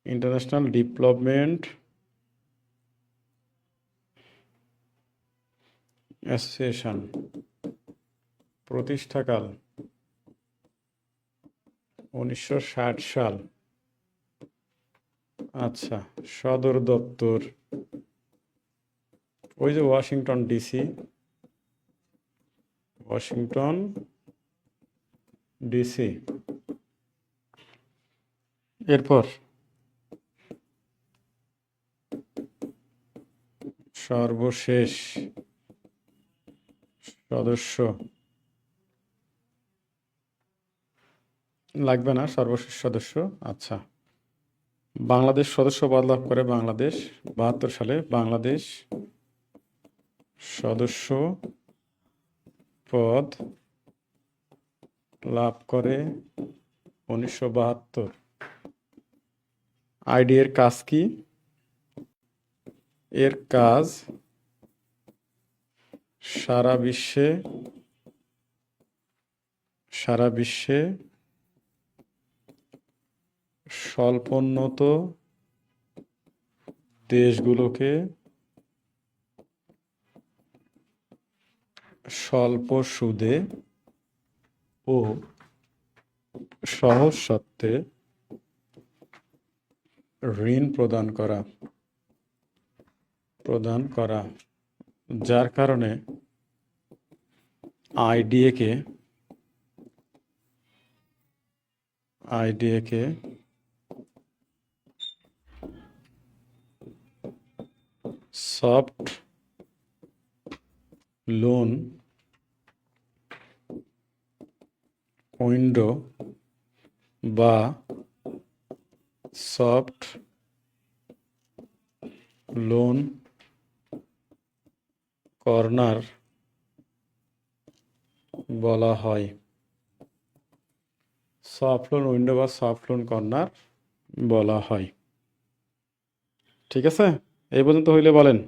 International Development Association প্রতিষ্ঠাকাল 1960 সাল। আচ্ছা, সদর দপ্তর ওই যে ওয়াশিংটন ডিসি। Washington DC. এরপর সর্বশেষ সদস্য লাগবে না, সর্বশেষ সদস্য। আচ্ছা, বাংলাদেশ সদস্যপদ লাভ করে বাংলাদেশ 72 সালে। বাংলাদেশ সদস্য পদ লাভ করে 1972। আইডি এর কাজ কি? এর কাজ সারা বিশ্বে স্বল্পোন্নত দেশগুলোকে স্বল্প সুদে ও সহজ শর্তে ঋণ প্রদান করা, যার কারণে আইডিএ কে সফট লোন উইন্ডো বা সফট লোন কর্নার বলা হয়। সফট লোন উইন্ডো বা সফট লোন কর্নার বলা হয়। ঠিক আছে, এই পর্যন্ত হইলে বলেন।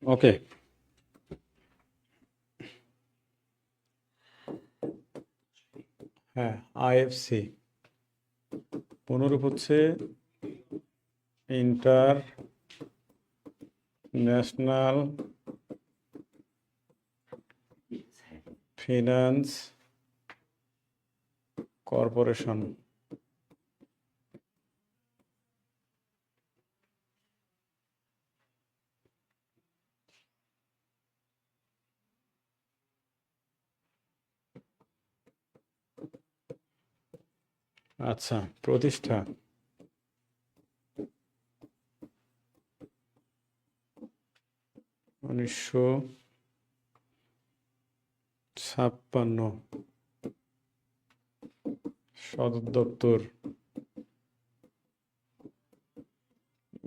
ওকে, হ্যাঁ, আইএফসি পুনরূপ হচ্ছে ইন্টারন্যাশনাল ফিনান্স কর্পোরেশন। আচ্ছা, প্রতিষ্ঠা 1956। সদর দপ্তর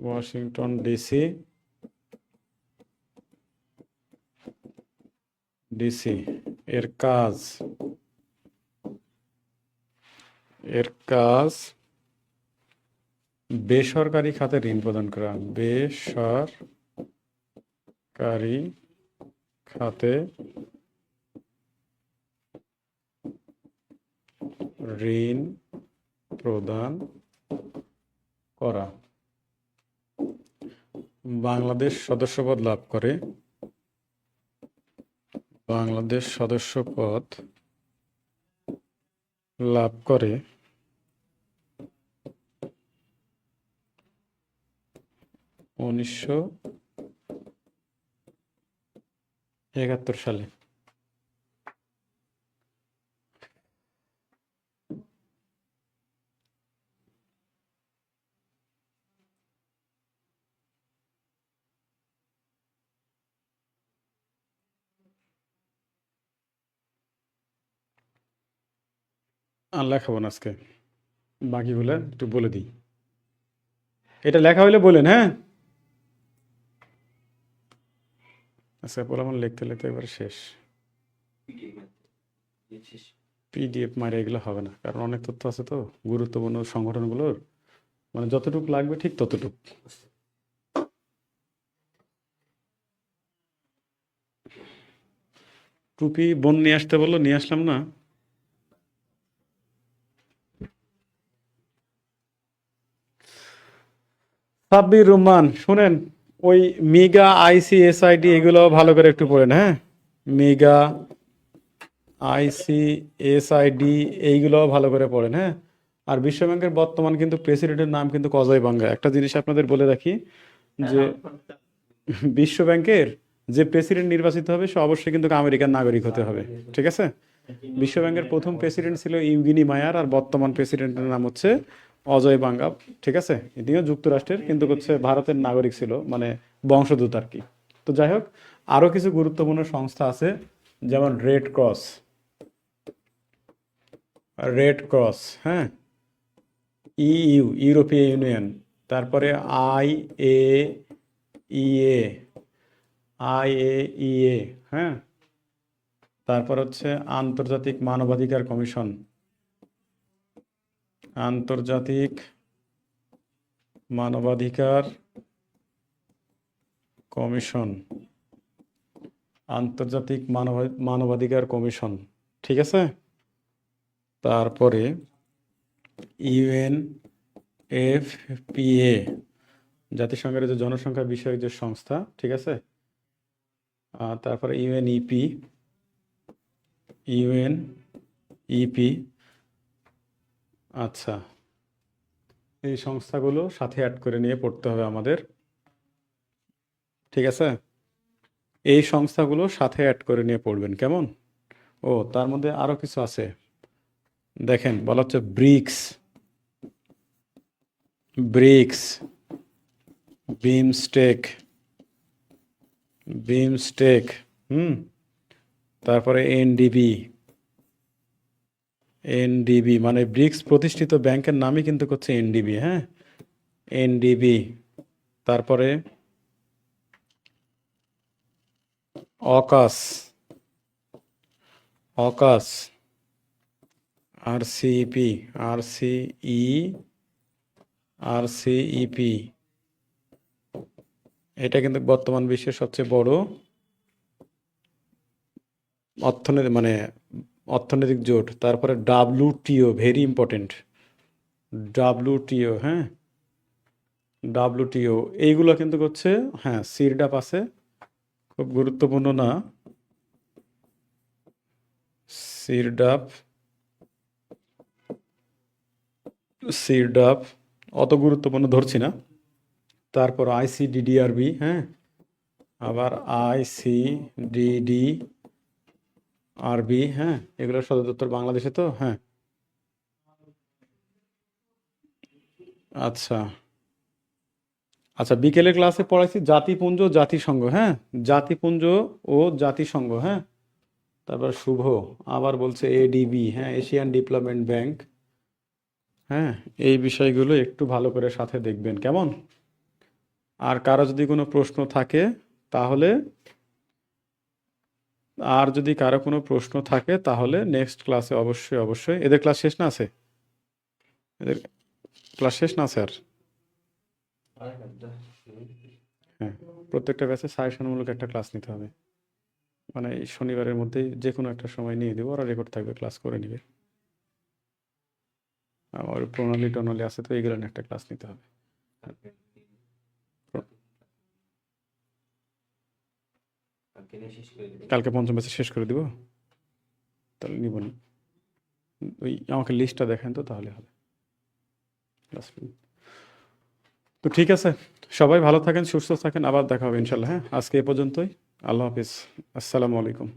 ওয়াশিংটন ডিসি। এর কাজ বেসরকারি খাতে ঋণ প্রদান করা। বেসরকারি খাতে ঋণ প্রদান করা। বাংলাদেশ সদস্যপদ লাভ করে। 1971 সালে। আর লেখাবো না আজকে, বাকিগুলো একটু বলে দিই। এটা লেখা হইলে বলেন, হ্যাঁ। আচ্ছা, আমার লিখতে এবার শেষ। পিডিএফ মারে এগুলো হবে না, কারণ অনেক তথ্য আছে তো গুরুত্বপূর্ণ সংগঠনগুলোর, মানে যতটুকু লাগবে ঠিক ততটুকু। টুপি বোন নিয়ে আসতে বললো, নিয়ে আসলাম না। সাব্বির রহমান, শুনেন, ওই মিগা ICSID এগুলো ভালো করে একটু পড়েন, হ্যাঁ। মিগা ICSID এইগুলো ভালো করে পড়েন, হ্যাঁ। আর বিশ্বব্যাংকের বর্তমান কিন্তু প্রেসিডেন্টের নাম কিন্তু অজয় বাঙ্গা। একটা জিনিস আপনাদের বলে রাখি যে বিশ্বব্যাংকের যে প্রেসিডেন্ট নির্বাচিত হবে সে অবশ্যই কিন্তু আমেরিকার নাগরিক হতে হবে, ঠিক আছে? বিশ্বব্যাংকের প্রথম প্রেসিডেন্ট ছিল ইউগিনি মায়ার, আর বর্তমান প্রেসিডেন্টের নাম হচ্ছে অজয় বাঙ্গা, ঠিক আছে? ইনিও যুক্তরাষ্ট্রের কিন্তু হচ্ছে ভারতের নাগরিক ছিল, মানে বংশোদ্ভূত আর কি। তো যাই হোক, আরো কিছু গুরুত্বপূর্ণ সংস্থা আছে, যেমন রেড ক্রস, হ্যাঁ, ইউরোপীয় ইউনিয়ন, তারপরে এ ইএ IAEA, হ্যাঁ, তারপর হচ্ছে আন্তর্জাতিক মানবাধিকার কমিশন, মানবাধিকার কমিশন, ঠিক আছে? তারপরে UNFPA, জাতিসংঘের যে জনসংখ্যা বিষয়ক যে সংস্থা, ঠিক আছে? তারপরে ইউএনইপি, আচ্ছা, এই সংস্থাগুলো সাথে অ্যাড করে নিয়ে পড়তে হবে আমাদের, ঠিক আছে? এই সংস্থাগুলো সাথে অ্যাড করে নিয়ে পড়বেন, কেমন? ও, তার মধ্যে আরো কিছু আছে, দেখেন, বলা হচ্ছে ব্রিক্স, বিমস্টেক, হুম, তারপরে এনডিবি, মানে ব্রিক্স প্রতিষ্ঠিত ব্যাংকের নামই কিন্তু হচ্ছে এনডিবি, হ্যাঁ, এনডিবি। তারপরে অকাস, আরসিইপি, এটা কিন্তু বর্তমান বিশ্বের সবচেয়ে বড় অর্থনৈতিক জোট। তারপরে WTO, ভেরি ইম্পর্টেন্ট, WTO, হ্যাঁ, WTO, এইগুলো কিন্তু হচ্ছে, হ্যাঁ, সিরডাপ আছে, খুব গুরুত্বপূর্ণ না, সিরডাপ অত গুরুত্বপূর্ণ ধরছি না। তারপর ICDDRB, হ্যাঁ, আবার ICDDRB, হ্যাঁ, এগুলোর সদর দপ্তর বাংলাদেশে, তো হ্যাঁ, আচ্ছা আচ্ছা, বিকেলের ক্লাসে পড়াইছি জাতিপুঞ্জ, জাতিসংঘ, হ্যাঁ, জাতিপুঞ্জ ও জাতিসংঘ, হ্যাঁ, তারপর শুভ, আবার বলছে ADB, হ্যাঁ, এশিয়ান ডেভেলপমেন্ট ব্যাংক, হ্যাঁ, এই বিষয়গুলো একটু ভালো করে সাথে দেখবেন, কেমন? আর কারো যদি কোনো প্রশ্ন থাকে তাহলে নেক্সট ক্লাসে অবশ্যই এদের ক্লাস শেষ না আছে, এদের ক্লাস শেষ না স্যার? হ্যাঁ, প্রত্যেকটা ব্যাচে সাজেশনমূলক একটা ক্লাস নিতে হবে, মানে এই শনিবারের মধ্যেই যে কোনো একটা সময় নিয়ে দেবো, ওরা রেকর্ড থাকবে, ক্লাস করে নেবে। আর প্রণালী আছে, তো এইগুলো নিয়ে একটা ক্লাস নিতে হবে। কালকে পঞ্চম ব্যাচে শেষ করে দিব, তাহলে নিব না, ওই আমাকে লিস্টটা দেখেন তো, তাহলে হবে। তো ঠিক আছে, সবাই ভালো থাকেন, সুস্থ থাকেন, আবার দেখা হবে ইনশাল্লাহ, হ্যাঁ, আজকে এ পর্যন্তই। আল্লাহ হাফিজ, আসসালামু আলাইকুম।